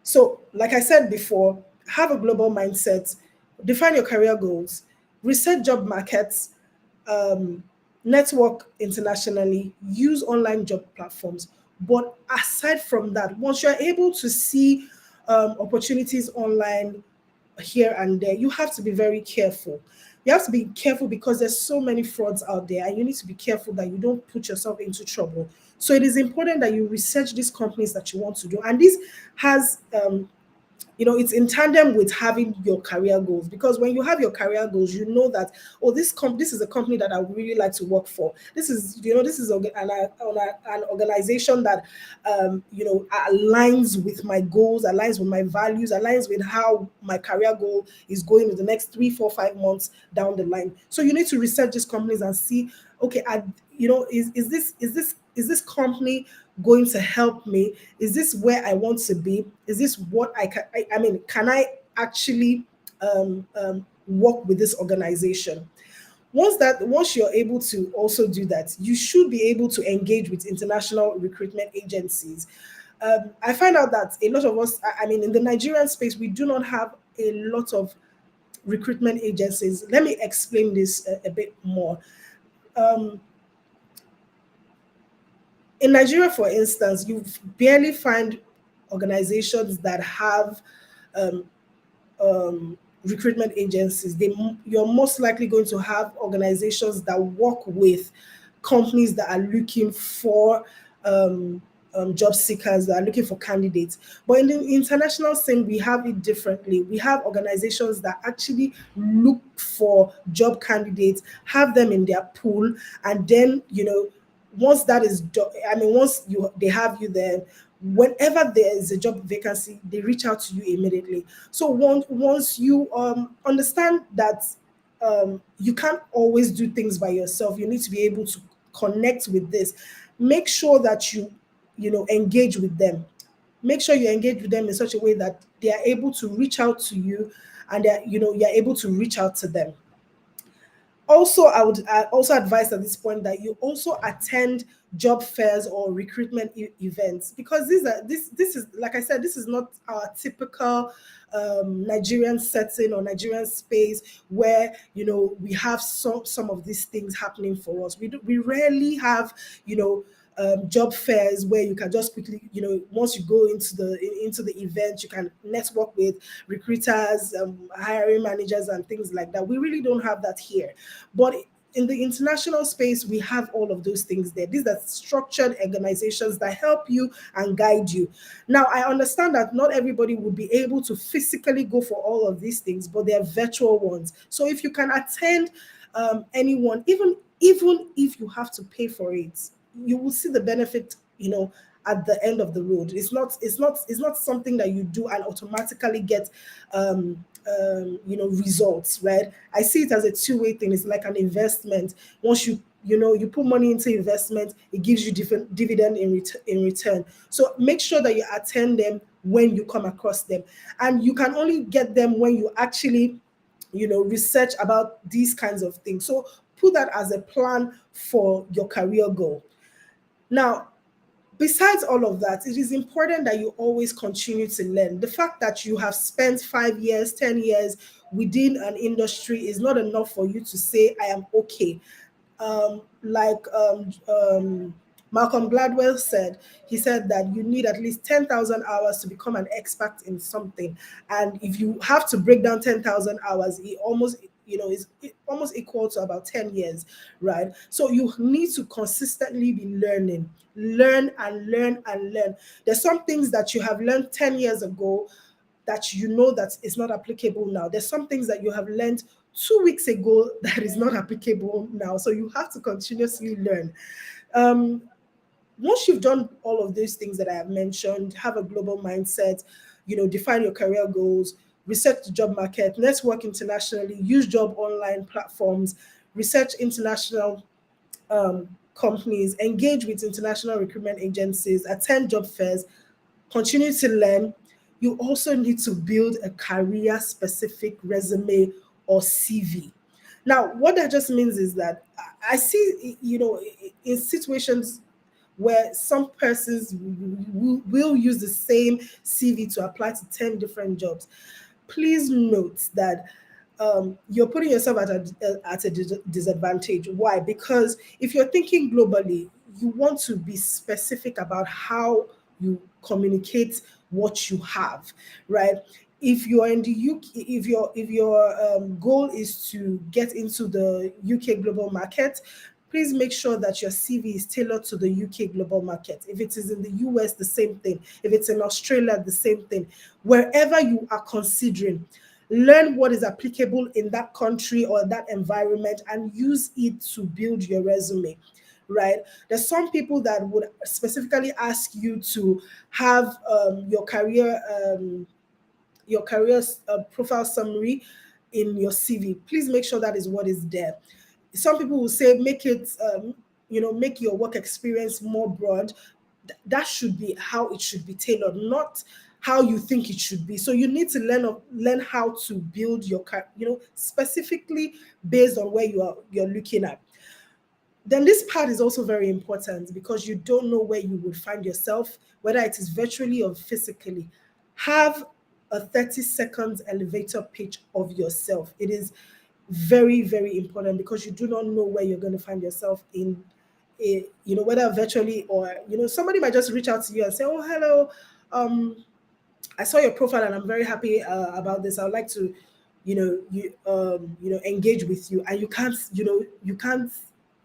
So, like I said before, have a global mindset, define your career goals, research job markets, um, network internationally, use online job platforms. But aside from that, once you're able to see opportunities online here and there, you have to be very careful. You have to be careful because there's so many frauds out there, and you need to be careful that you don't put yourself into trouble. So it is important that you research these companies that you want to do, and this has it's in tandem with having your career goals, because when you have your career goals, you know that, oh, this is a company that I would really like to work for. This is an organization that aligns with my goals, aligns with my values, aligns with how my career goal is going in the next 3, 4, 5 months down the line. So you need to research these companies and see, okay, is this company going to help me? Is this where I want to be? Is this what can I actually work with this organization? Once you're able to also do that, you should be able to engage with international recruitment agencies. I find out that a lot of us, in the Nigerian space, we do not have a lot of recruitment agencies. Let me explain this a bit more. In Nigeria, for instance, you barely find organizations that have recruitment agencies. You're most likely going to have organizations that work with companies that are looking for job seekers, that are looking for candidates. But in the international scene, we have it differently. We have organizations that actually look for job candidates, have them in their pool, and then once that is done, they have you there, whenever there is a job vacancy, they reach out to you immediately. So once you understand that you can't always do things by yourself, you need to be able to connect with this. Make sure that you engage with them. Make sure you engage with them in such a way that they are able to reach out to you, and that you're able to reach out to them. Also, I would also advise at this point that you also attend job fairs or recruitment events, because this is, like I said, this is not our typical Nigerian setting or Nigerian space where we have some of these things happening for us. We rarely have job fairs where you can just quickly, once you go into the event, you can network with recruiters, hiring managers, and things like that. We really don't have that here. But in the international space, we have all of those things there. These are structured organizations that help you and guide you. Now, I understand that not everybody would be able to physically go for all of these things, but they're virtual ones. So if you can attend anyone, even if you have to pay for it, you will see the benefit, at the end of the road. It's not something that you do and automatically get results, right? I see it as a two-way thing. It's like an investment. Once you put money into investment, it gives you different dividend in return. So make sure that you attend them when you come across them, and you can only get them when you actually research about these kinds of things. So put that as a plan for your career goal. Now, besides all of that, it is important that you always continue to learn. The fact that you have spent 5 years, 10 years within an industry is not enough for you to say, I am okay. Malcolm Gladwell said, he said that you need at least 10,000 hours to become an expert in something. And if you have to break down 10,000 hours, it almost is almost equal to about 10 years, right? So you need to consistently be learn and learn and learn. There's some things that you have learned 10 years ago that that is not applicable now. There's some things that you have learned 2 weeks ago that is not applicable now. So you have to continuously learn. Once you've done all of these things that I have mentioned, have a global mindset, define your career goals, research the job market, network internationally, use job online platforms, research international companies, engage with international recruitment agencies, attend job fairs, continue to learn. You also need to build a career-specific resume or CV. Now, what that just means is that I see, in situations where some persons will use the same CV to apply to 10 different jobs. Please note that you're putting yourself at a disadvantage. Why? Because if you're thinking globally, you want to be specific about how you communicate what you have, right? If you're in the UK, if your goal is to get into the UK global market, please make sure that your CV is tailored to the UK global market. If it is in the US, the same thing. If it's in Australia, the same thing. Wherever you are considering, learn what is applicable in that country or that environment and use it to build your resume, right? There's some people that would specifically ask you to have your career profile summary in your CV. Please make sure that is what is there. Some people will say make your work experience more broad. That should be how it should be tailored, not how you think it should be. So you need to learn how to build your specifically based on where you're looking at. Then this part is also very important because you don't know where you would find yourself, whether it is virtually or physically. Have a 30 seconds elevator pitch of yourself. It is very, very important because you do not know where you're going to find yourself in whether virtually or somebody might just reach out to you and say, oh, hello, I saw your profile and I'm very happy about this. I would like to engage with you, and you can't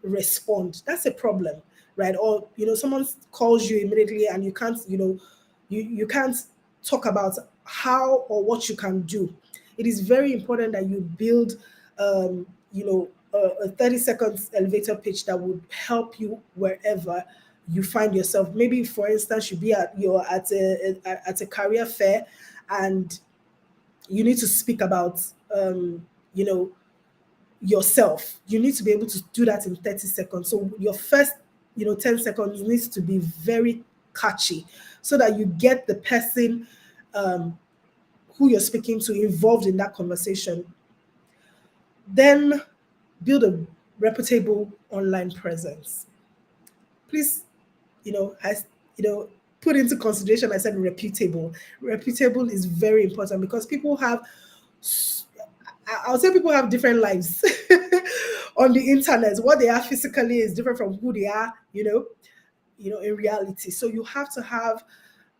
respond. That's a problem, right? Or someone calls you immediately and you can't you can't talk about how or what you can do. It is very important that you build a 30 seconds elevator pitch that would help you wherever you find yourself. Maybe, for instance, you're at a career fair and you need to speak about you know yourself. You need to be able to do that in 30 seconds. So your first 10 seconds needs to be very catchy so that you get the person who you're speaking to involved in that conversation. Then build a reputable online presence. Please, as put into consideration, I said reputable. Reputable is very important because people have, I'll say people have different lives on the internet. What they are physically is different from who they are, in reality. So you have to have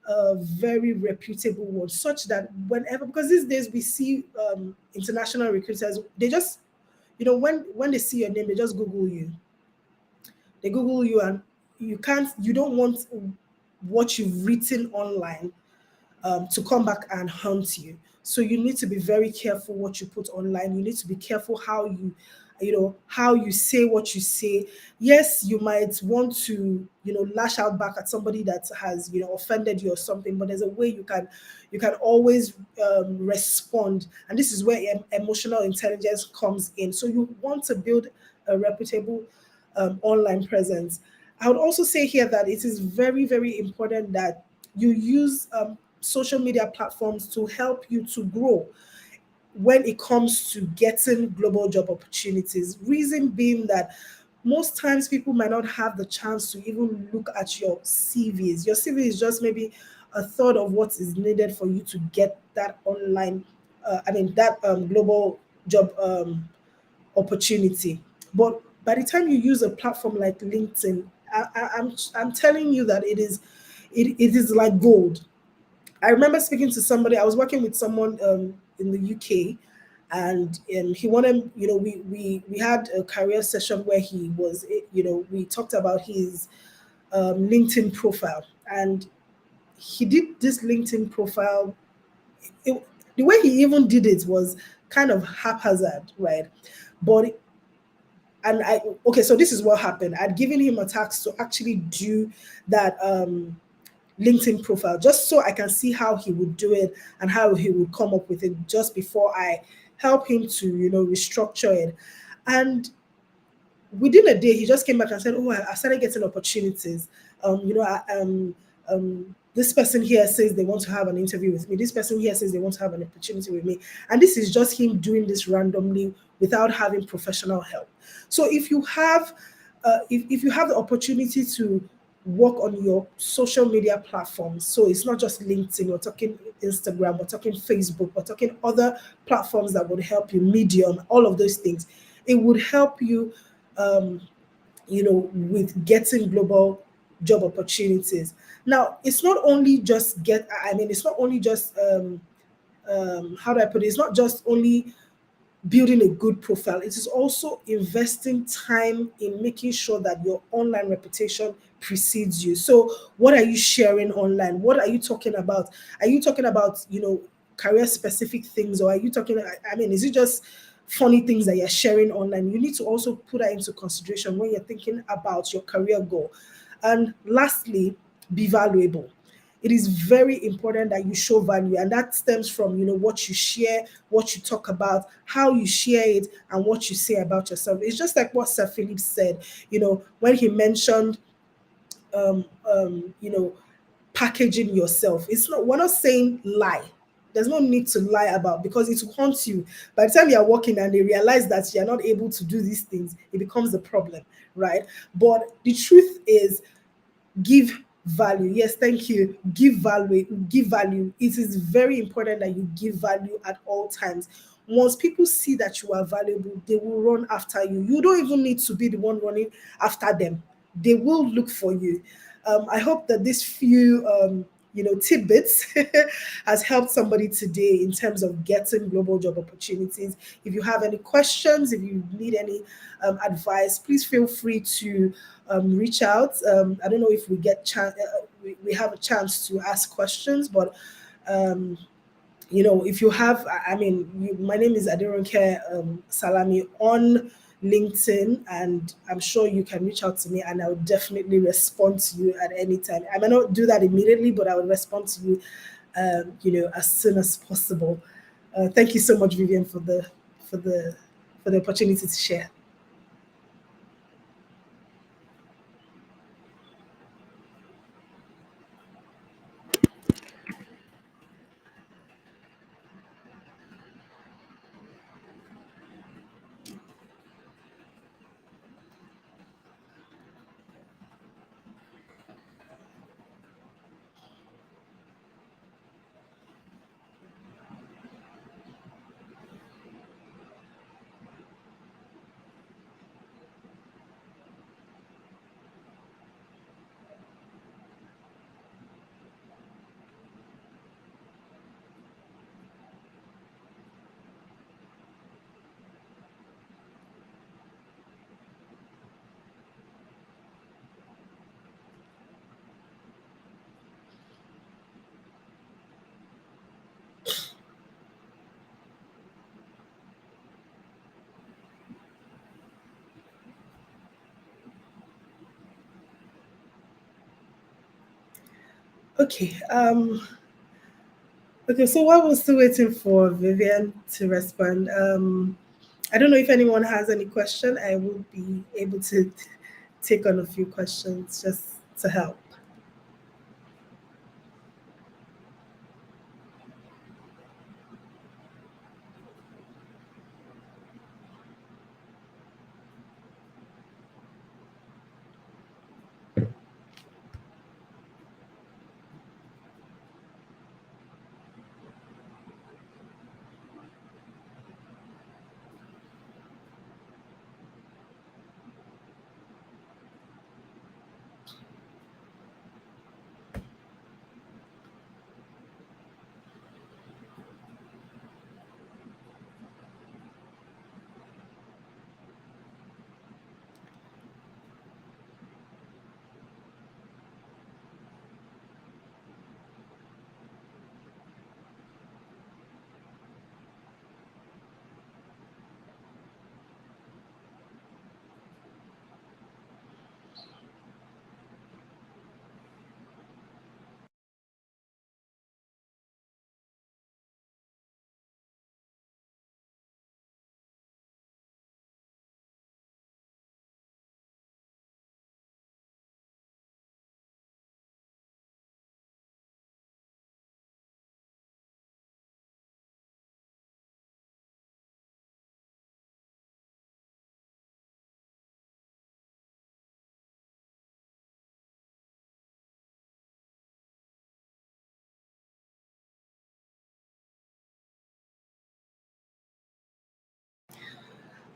a very reputable one, such that whenever, because these days we see international recruiters, they just, when they see your name, they just Google you. They Google you, and you don't want what you've written online to come back and haunt you. So you need to be very careful what you put online. You need to be careful how how you say what you say. Yes, you might want to, lash out back at somebody that has, offended you or something, but there's a way you can always respond. And this is where emotional intelligence comes in. So you want to build a reputable online presence. I would also say here that it is very, very important that you use social media platforms to help you to grow when it comes to getting global job opportunities. Reason being that most times people might not have the chance to even look at your CVs. Your CV is just maybe a third of what is needed for you to get that online, that global job opportunity. But by the time you use a platform like LinkedIn, I'm telling you that it is like gold. I remember speaking to somebody. I was working with someone in the UK, and he wanted, we had a career session where he was, we talked about his LinkedIn profile, and he did this LinkedIn profile. The way he even did it was kind of haphazard, right? But and I okay, so this is what happened. I'd given him a task to actually do that LinkedIn profile just so I can see how he would do it and how he would come up with it just before I help him to, restructure it. And within a day, he just came back and said, "Oh, I started getting opportunities. This person here says they want to have an interview with me. This person here says they want to have an opportunity with me. And this is just him doing this randomly without having professional help. So if you have the opportunity to work on your social media platforms, so it's not just LinkedIn, we're talking Instagram, we're talking Facebook, we're talking other platforms that would help you, Medium, all of those things. It would help you, with getting global job opportunities. Now, it's not only just it's not only just how do I put it? It's not just only building a good profile. It is also investing time in making sure that your online reputation precedes you. So, what are you sharing online? What are you talking about? Are you talking about, career specific things, or are you talking, is it just funny things that you're sharing online? You need to also put that into consideration when you're thinking about your career goal. And lastly, be valuable. It is very important that you show value, and that stems from what you share, what you talk about, how you share it, and what you say about yourself. It's just like what Sir Philip said, when he mentioned um, um, you know, packaging yourself. It's not, we're not saying lie. There's no need to lie about, because it will haunt you. By the time you're working and they realize that you're not able to do these things, it becomes a problem, right? But the truth is, give value. Yes, thank you. Give value. Give value. It is very important that you give value at all times. Once people see that you are valuable, they will run after you. You don't even need to be the one running after them. They will look for you. I hope that this few tidbits has helped somebody today in terms of getting global job opportunities. If you have any questions, if you need any advice, please feel free to reach out. I don't know if we have a chance to ask questions, but if you have, my name is Adironke Salami on LinkedIn, and I'm sure you can reach out to me, and I will definitely respond to you at any time. I may not do that immediately, but I will respond to you, as soon as possible. Thank you so much, Vivian, for the for the opportunity to share. Okay. Okay. So while we're still waiting for Vivian to respond, I don't know if anyone has any question. I will be able to take on a few questions just to help.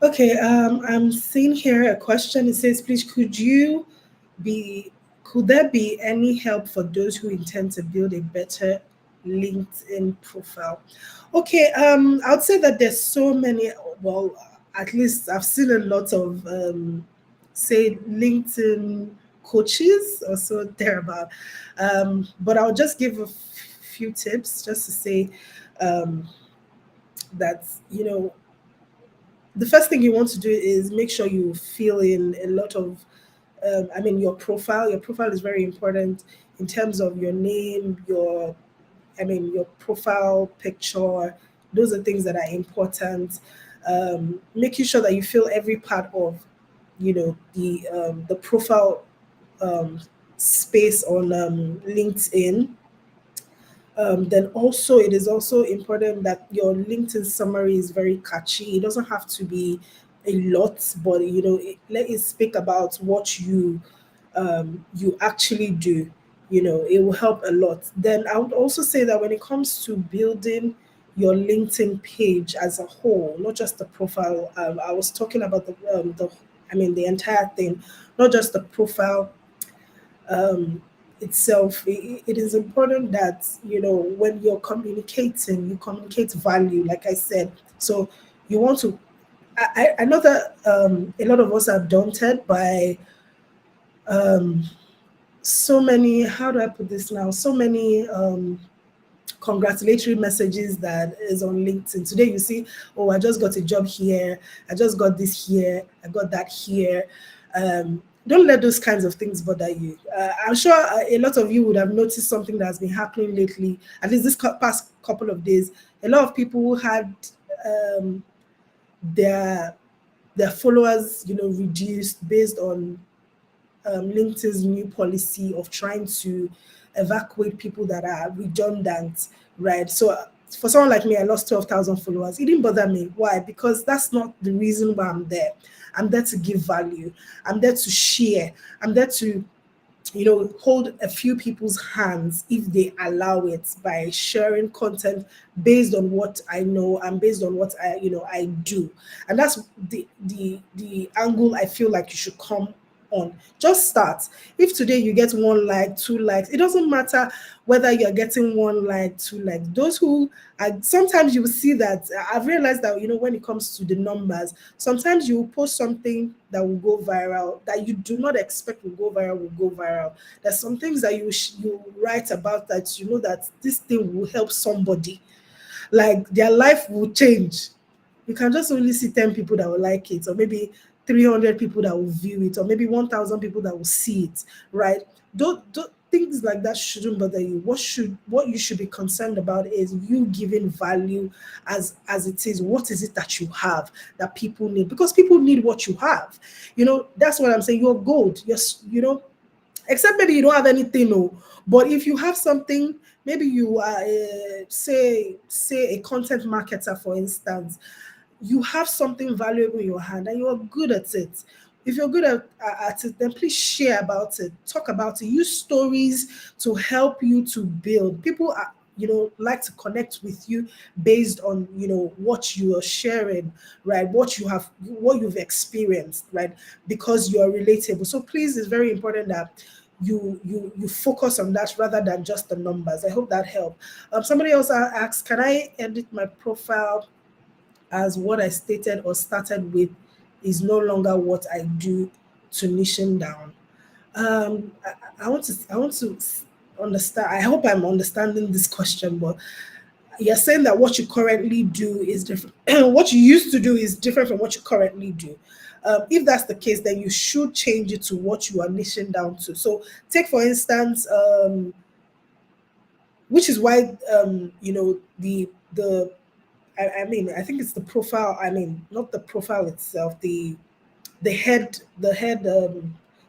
Okay, I'm seeing here a question. It says, please, be, could there be any help for those who intend to build a better LinkedIn profile? Okay, I'd say that there's so many, well, at least I've seen a lot of, say, LinkedIn coaches or so thereabout. But I'll just give a few tips just to say um, that, the first thing you want to do is make sure you fill in a lot of your profile. Your profile is very important in terms of your name, your profile picture. Those are things that are important. Making sure that you fill every part of the profile um, space on LinkedIn. Then also, it is also important that your LinkedIn summary is very catchy. It doesn't have to be a lot, but let it speak about what you actually do. It will help a lot. Then I would also say that when it comes to building your LinkedIn page as a whole, not just the profile. I was talking about the entire thing, not just the profile um, itself. It is important that when you're communicating, you communicate value, like I said. So you want to. I know that a lot of us are daunted by um, so many. How do I put this now? So many. Congratulatory messages that is on LinkedIn. Today you see, oh, I just got a job here, I just got this here, I got that here. Don't let those kinds of things bother you. I'm sure a lot of you would have noticed something that has been happening lately, at least this past couple of days. A lot of people who had um, their their followers, reduced based on LinkedIn's new policy of trying to evacuate people that are redundant, right? So for someone like me, I lost 12,000 followers. It didn't bother me. Why? Because that's not the reason why I'm there. I'm there to give value. I'm there to share. I'm there to hold a few people's hands if they allow it by sharing content based on what I know and based on what I do. And that's the angle I feel like you should come on. Just start. If today you get one like, two likes, it doesn't matter whether you're getting one like, two like. Those who are, sometimes you will see that I've realized that when it comes to the numbers, sometimes you will post something that will go viral that you do not expect will go viral. There's some things that you write about that that this thing will help somebody, like their life will change. You can just only see 10 people that will like it, or maybe 300 people that will view it, or maybe 1,000 people that will see it, right? Don't things like that shouldn't bother you. What you should be concerned about is you giving value as it is. What is it that you have that people need? Because people need what you have. That's what I'm saying. You're gold. Except maybe you don't have anything, no. But if you have something, maybe you are say a content marketer, for instance. You have something valuable in your hand and you're good at it. If you're good at it, then please share about it, talk about it, use stories to help you to build. People are like to connect with you based on what you are sharing, right? What you've experienced, right? Because you are relatable. So please, it's very important that you focus on that rather than just the numbers. I hope that helped. Somebody else asked, can I edit my profile as what I stated or started with is no longer what I do to niching down? I want to understand. I hope I'm understanding this question, but you're saying that what you currently do is different. What you used to do is different from what you currently do. If that's the case, then you should change it to what you are niching down to. So, take for instance, which is why the I think it's the profile. I mean, not the profile itself. The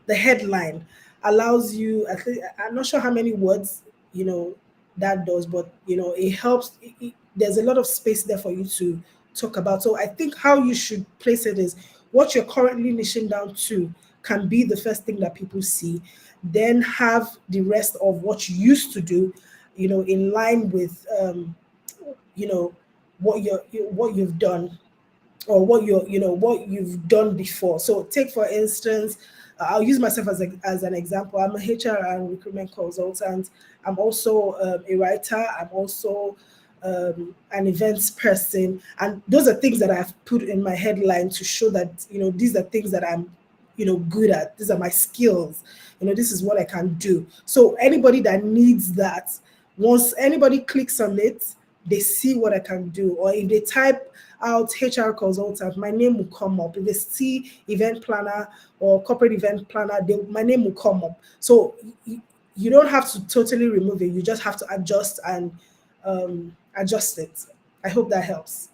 headline allows you. I think I'm not sure how many words that does, but it helps. There's a lot of space there for you to talk about. So I think how you should place it is what you're currently niching down to can be the first thing that people see. Then have the rest of what you used to do, in line with you know what you've done, or what what you've done before. So take for instance, I'll use myself as an example. I'm a HR and recruitment consultant. I'm also a writer. I'm also an events person, and those are things that I've put in my headline to show that these are things that I'm good at. These are my skills. This is what I can do. So anybody that needs that, once anybody clicks on it, they see what I can do. Or if they type out HR consultant, my name will come up. If they see event planner or corporate event planner, my name will come up. So you don't have to totally remove it. You just have to adjust and adjust it. I hope that helps.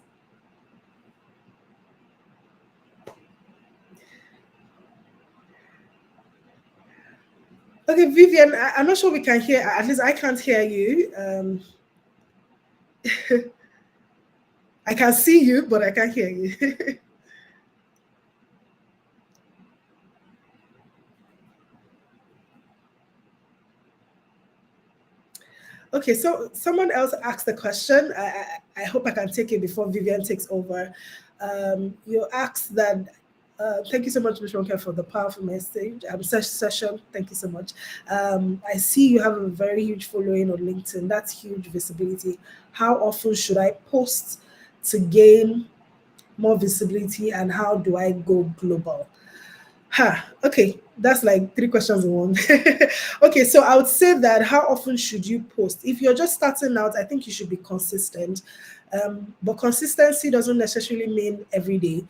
Okay, Vivian, I'm not sure we can hear. At least I can't hear you. I can see you, but I can't hear you. Okay, so someone else asked the question. I hope I can take it before Vivian takes over. You asked that. Thank you so much, Ms. Ronke, for the powerful message. Session. Thank you so much. I see you have a very huge following on LinkedIn. That's huge visibility. How often should I post to gain more visibility, and how do I go global? Okay, that's like three questions in one. Okay, so I would say that how often should you post? If you're just starting out, I think you should be consistent. But consistency doesn't necessarily mean every day.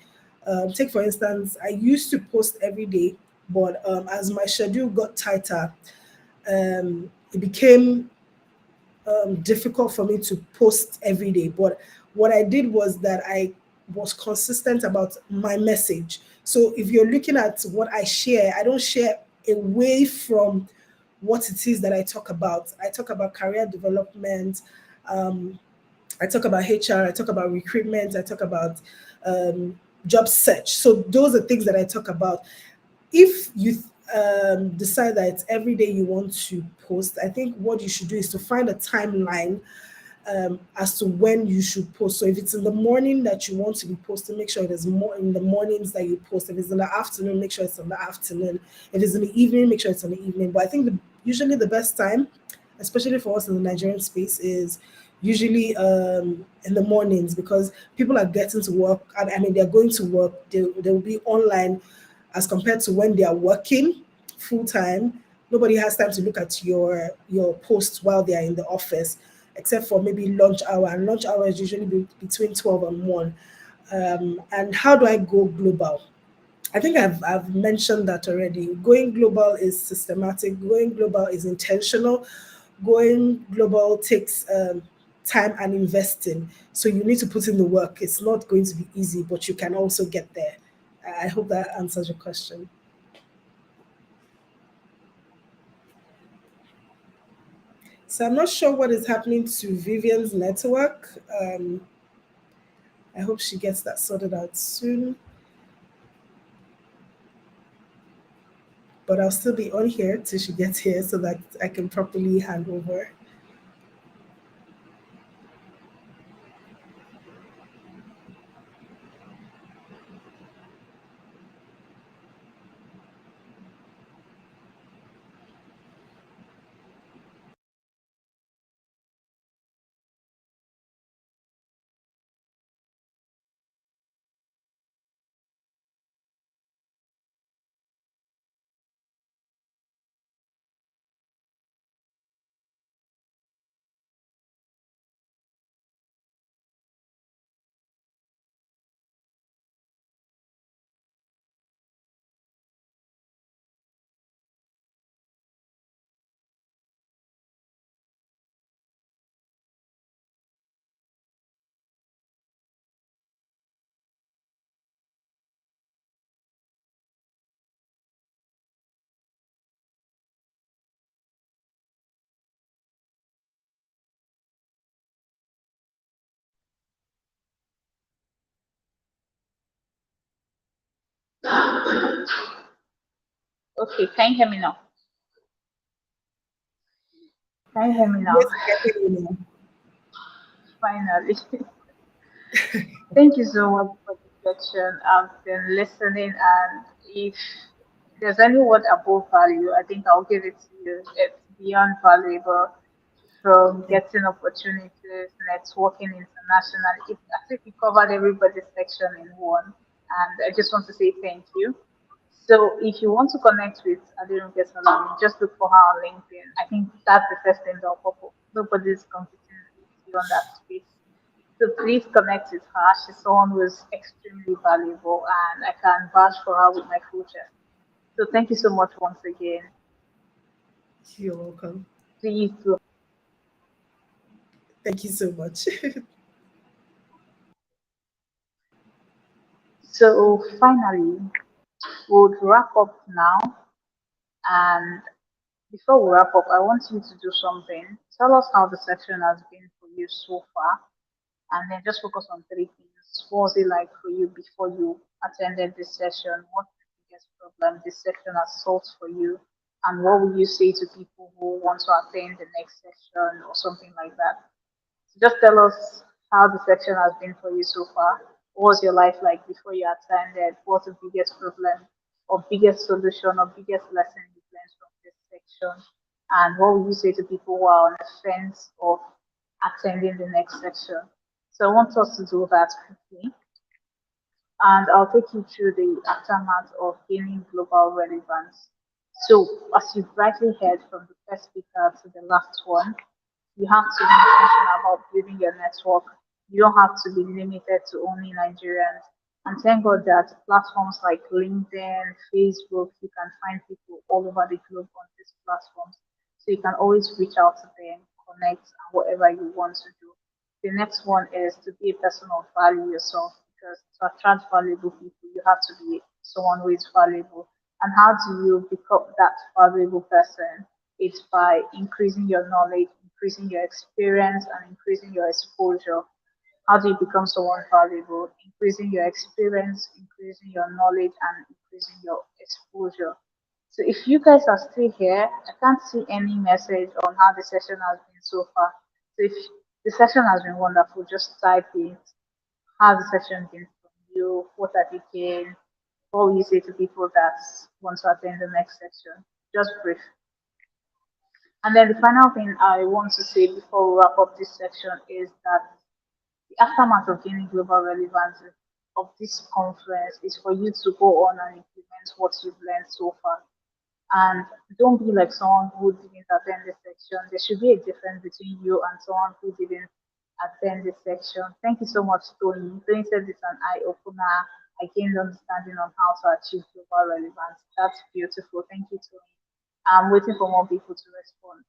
Take for instance, I used to post every day, but as my schedule got tighter, it became difficult for me to post every day. But what I did was that I was consistent about my message. So if you're looking at what I share, I don't share away from what it is that I talk about. I talk about career development. I talk about HR. I talk about recruitment. I talk about job search. So those are things that I talk about. If you decide that it's every day you want to post, I think what you should do is to find a timeline as to when you should post. So if it's in the morning that you want to be posting, make sure it is more in the mornings that you post. If it's in the afternoon, make sure it's in the afternoon. If it's in the evening, make sure it's in the evening. But I think usually the best time, especially for us in the Nigerian space, is usually in the mornings, because people are getting to work. I mean, they're going to work. They will be online as compared to when they are working full time. Nobody has time to look at your posts while they are in the office, except for maybe lunch hour. And lunch hour is usually between 12 and 1. And how do I go global? I think I've mentioned that already. Going global is systematic. Going global is intentional. Going global takes time and investing. So you need to put in the work. It's not going to be easy, but you can also get there. I hope that answers your question. So I'm not sure what is happening to Vivian's network. I hope she gets that sorted out soon. But I'll still be on here till she gets here so that I can properly hand over. Okay, can you hear me now? Can you hear me now? Yes, I can hear you now. Finally. Thank you so much for the section. I've been listening, and if there's any word above value, I think I'll give it to you. It's beyond valuable, from getting opportunities, networking internationally. It, I think we covered everybody's section in one, and I just want to say thank you. So if you want to connect with Adirunke Salami, just look for her on LinkedIn. I think that's the first thing they'll pop up. Nobody's competing with you on that space. So please connect with her. She's someone who is extremely valuable, and I can vouch for her with my full chest. So thank you so much once again. You're welcome. Please do. Thank you so much. So finally, we'll wrap up now. And before we wrap up, I want you to do something. Tell us how the section has been for you so far, and then just focus on three things. What was it like for you before you attended this session? What the biggest problem this section has solved for you? And what will you say to people who want to attend the next session or something like that? So just tell us how the section has been for you so far. What was your life like before you attended? What's the biggest problem or biggest solution or biggest lesson you learned from this section? And what would you say to people who are on the fence of attending the next section? So I want us to do that quickly, and I'll take you through the aftermath of gaining global relevance. So, as you've rightly heard from the first speaker to the last one, you have to be intentional about building your network. You don't have to be limited to only Nigerians. And thank God that platforms like LinkedIn, Facebook, you can find people all over the globe on these platforms. So you can always reach out to them, connect, and whatever you want to do. The next one is to be a person of value yourself, because to attract valuable people, you have to be someone who is valuable. And how do you become that valuable person? It's by increasing your knowledge, increasing your experience, and increasing your exposure. How do you become someone valuable? Increasing your experience, increasing your knowledge, and increasing your exposure. So if you guys are still here, I can't see any message on how the session has been so far. So if the session has been wonderful, just type it. How's the session been from you? What are the gains? What will you say to people that want to attend the next session? Just brief. And then the final thing I want to say before we wrap up this section is that the aftermath of gaining global relevance of this conference is for you to go on and implement what you've learned so far. And don't be like someone who didn't attend this section. There should be a difference between you and someone who didn't attend this section. Thank you so much, Tony. Tony said it's an eye opener. I gained understanding on how to achieve global relevance. That's beautiful. Thank you, Tony. I'm waiting for more people to respond.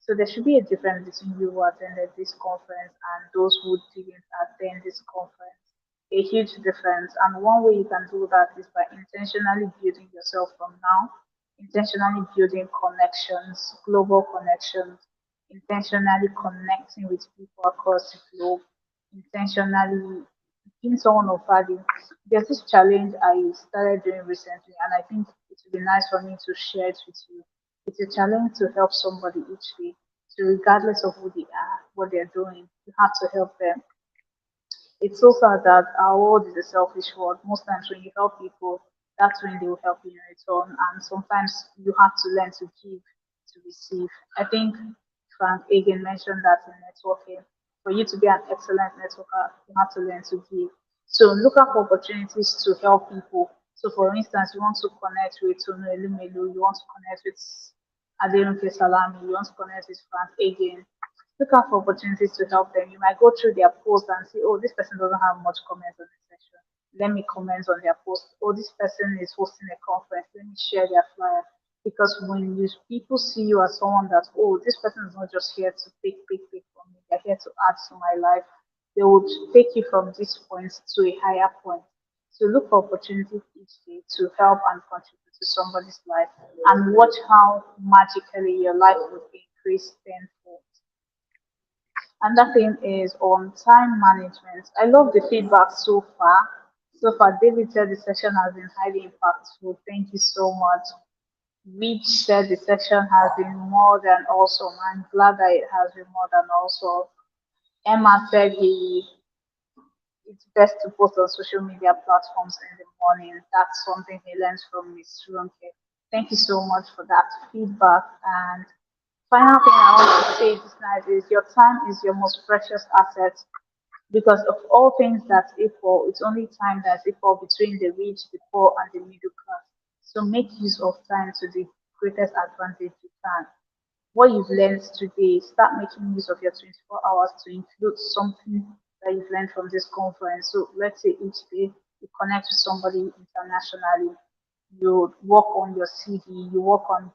So there should be a difference between you who attended this conference and those who didn't attend this conference. A huge difference. And one way you can do that is by intentionally building yourself from now, intentionally building connections, global connections, intentionally connecting with people across the globe, intentionally being someone of value. There's this challenge I started doing recently, and I think it would be nice for me to share it with you. It's a challenge to help somebody each day. So regardless of who they are, what they're doing, you have to help them. It's so sad that our world is a selfish world. Most times when you help people, that's when they will help you in return. And sometimes you have to learn to give to receive. I think Frank again mentioned that in networking. For you to be an excellent networker, you have to learn to give. So look out for opportunities to help people. So for instance, you want to connect with Tunu Elumelu, you want to connect with Adelunke Salami, you want to connect with Frank again, look out for opportunities to help them. You might go through their post and see, oh, this person doesn't have much comments on this section. Let me comment on their post. Oh, this person is hosting a conference. Let me share their flyer. Because when you, people see you as someone that, oh, this person is not just here to take from me. They're here to add to my life. They would take you from this point to a higher point. So look for opportunities each day to help and contribute to somebody's life, and watch how magically your life would increase tenfold. Another thing is on time management. I love the feedback so far. So far, David said the session has been highly impactful. Thank you so much. Rich said the session has been more than awesome. I'm glad that it has been more than awesome. Emma said it it's best to post on social media platforms in the morning. That's something he learns from Miss Runke. Thank you so much for that feedback. And final thing I want to say this night is your time is your most precious asset, because of all things that's equal, it's only time that's equal between the rich, the poor, and the middle class. So make use of time to the greatest advantage you can. What you've learned today, start making use of your 24 hours to include something that you've learned from this conference. So let's say each day you connect with somebody internationally, you work on your CV, you work on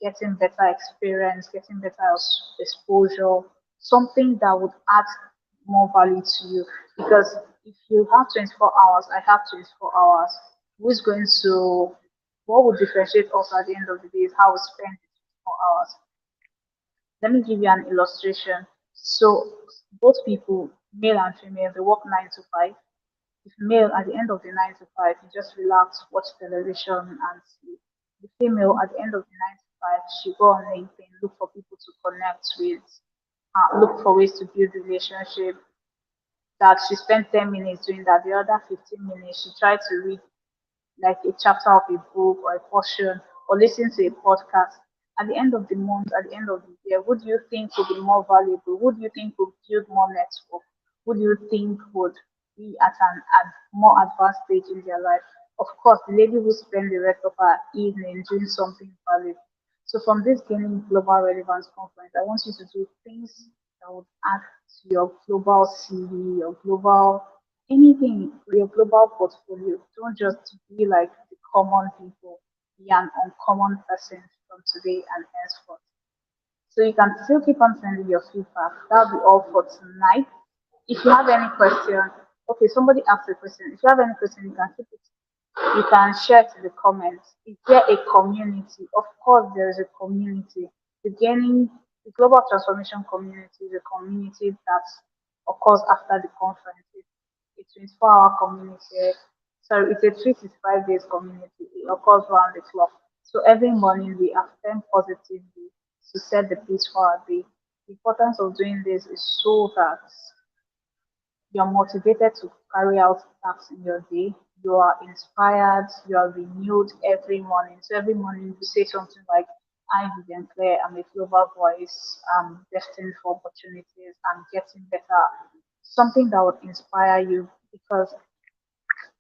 getting better experience, getting better exposure, something that would add more value to you. Because if you have 24 hours, I have 24 hours, who's going to, what would differentiate us at the end of the day is how we spend the 24 hours. Let me give you an illustration. So both people, male and female, they work 9 to 5. If male at the end of the 9 to 5, you just relax, watch television and sleep. The female at the end of the 9 to 5, she go on LinkedIn, look for people to connect with, look for ways to build relationship. That she spent 10 minutes doing that, the other 15 minutes she tried to read like a chapter of a book or a portion or listen to a podcast. At the end of the month, at the end of the year, who do you think would be more valuable? Who do you think would build more network? Who do you think would be at an more advanced stage in their life? Of course, the lady who spent the rest of her evening doing something valuable. So from this Gaining Global Relevance conference, I want you to do things that would add to your global CV, your global anything, your global portfolio. Don't just be like the common people, be an uncommon person from today and henceforth. So you can still keep on sending your feedback. That'll be all for tonight. If you have any question, okay, somebody asked a question. If you have any question, you can keep it. You can share it in the comments. Is there a community? Of course, there is a community. The gaining, the global transformation community is a community that occurs after the conference. It's a 24-hour community. Sorry, it's a 365 days community. It occurs round the clock. So every morning we affirm positively to set the pace for our day. The importance of doing this is so that you're motivated to carry out tasks in your day. You are inspired. You are renewed every morning. So every morning you say something like, "I'm Vivian Claire. I'm a global voice. I'm destined for opportunities. I'm getting better." Something that would inspire you, because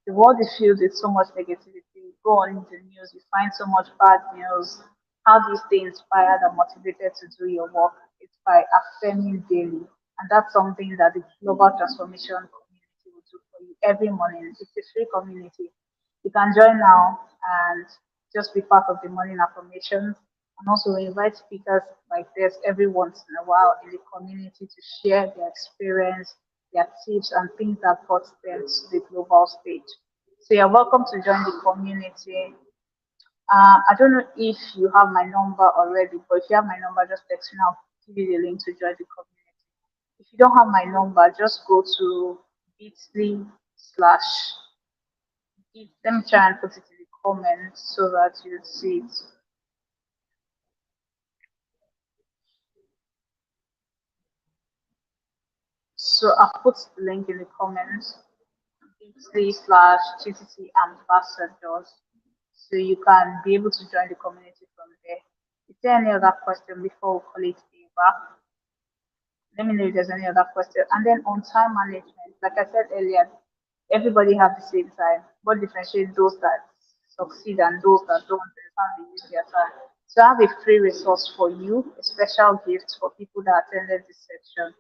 the world is filled with so much negativity. You go on the news, you find so much bad news. How do you stay inspired and motivated to do your work? It's by affirming daily. And that's something that the Global Transformation community will do for you every morning. It's a free community. You can join now and just be part of the morning affirmations. And also invite speakers like this every once in a while in the community to share their experience, their tips, and things that brought them to the global stage. So you're welcome to join the community. I don't know if you have my number already, but if you have my number, just text me. I'll give you the link to join the community. If you don't have my number, just go to bit.ly slash. Let me try and put it in the comments so that you see it. So I've put the link in the comments, bit.ly slash GTT ambassadors. So you can be able to join the community from there. Is there any other question before we call it a wrap? Let me know if there's any other question. And then on time management, like I said earlier, everybody have the same time. What differentiates those that succeed and those that don't is how they use their time. So I have a free resource for you, a special gift for people that attended this section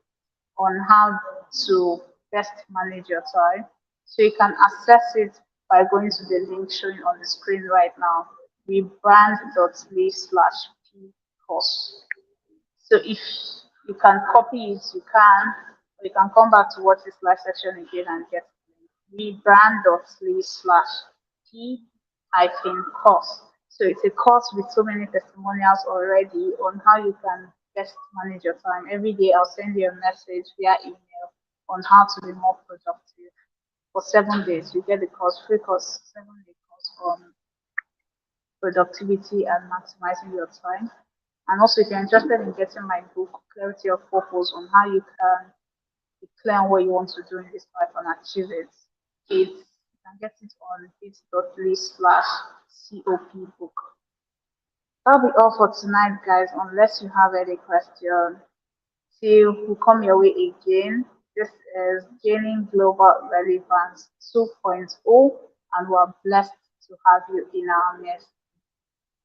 on how to best manage your time. So you can access it by going to the link showing on the screen right now, rebrand.ly slash p course. So if you can copy it, you can, or you can come back to watch this live section again and get rebrand.ly slash p hyphen course. So it's a course with so many testimonials already on how you can best manage your time. Every day I'll send you a message via email on how to be more productive. For 7 days, you get the course, free course, 7 day course on productivity and maximizing your time. And also, if you're interested in getting my book, Clarity of Purpose, on how you can be clear on what you want to do in this life and achieve it, you can get it on bit.ly/COP book. That'll be all for tonight, guys, unless you have any question. Till we come your way again. This is Gaining Global Relevance 2.0, and we're blessed to have you in our midst.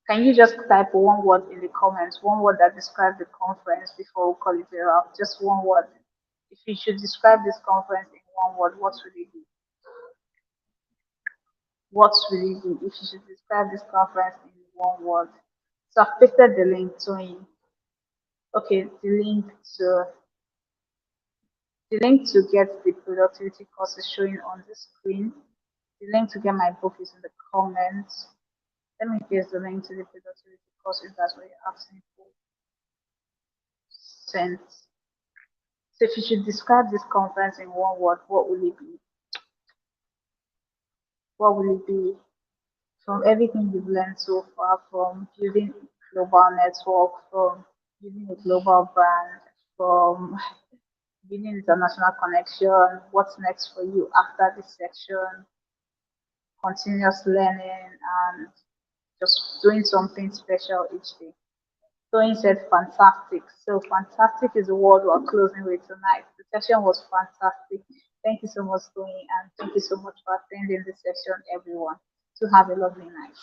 Can you just type one word in the comments, one word that describes the conference before we call it a wrap? Just one word. If you should describe this conference in one word, what would it be? What will it be if you should describe this conference in one word? So I've pasted the link to it. Okay, the link to get the productivity course is showing on the screen. The link to get my book is in the comments. Let me paste the link to the productivity course if that's what you're asking for. Sent. So if you should describe this conference in one word, what will it be? What will it be? From everything you've learned so far, from building a global network, from building a global brand, from building international connection, what's next for you after this section, continuous learning, and just doing something special each day. Tony said fantastic. So fantastic is the word we're closing with tonight. The session was fantastic. Thank you so much, Tony, and thank you so much for attending this session, everyone. To have a lovely night.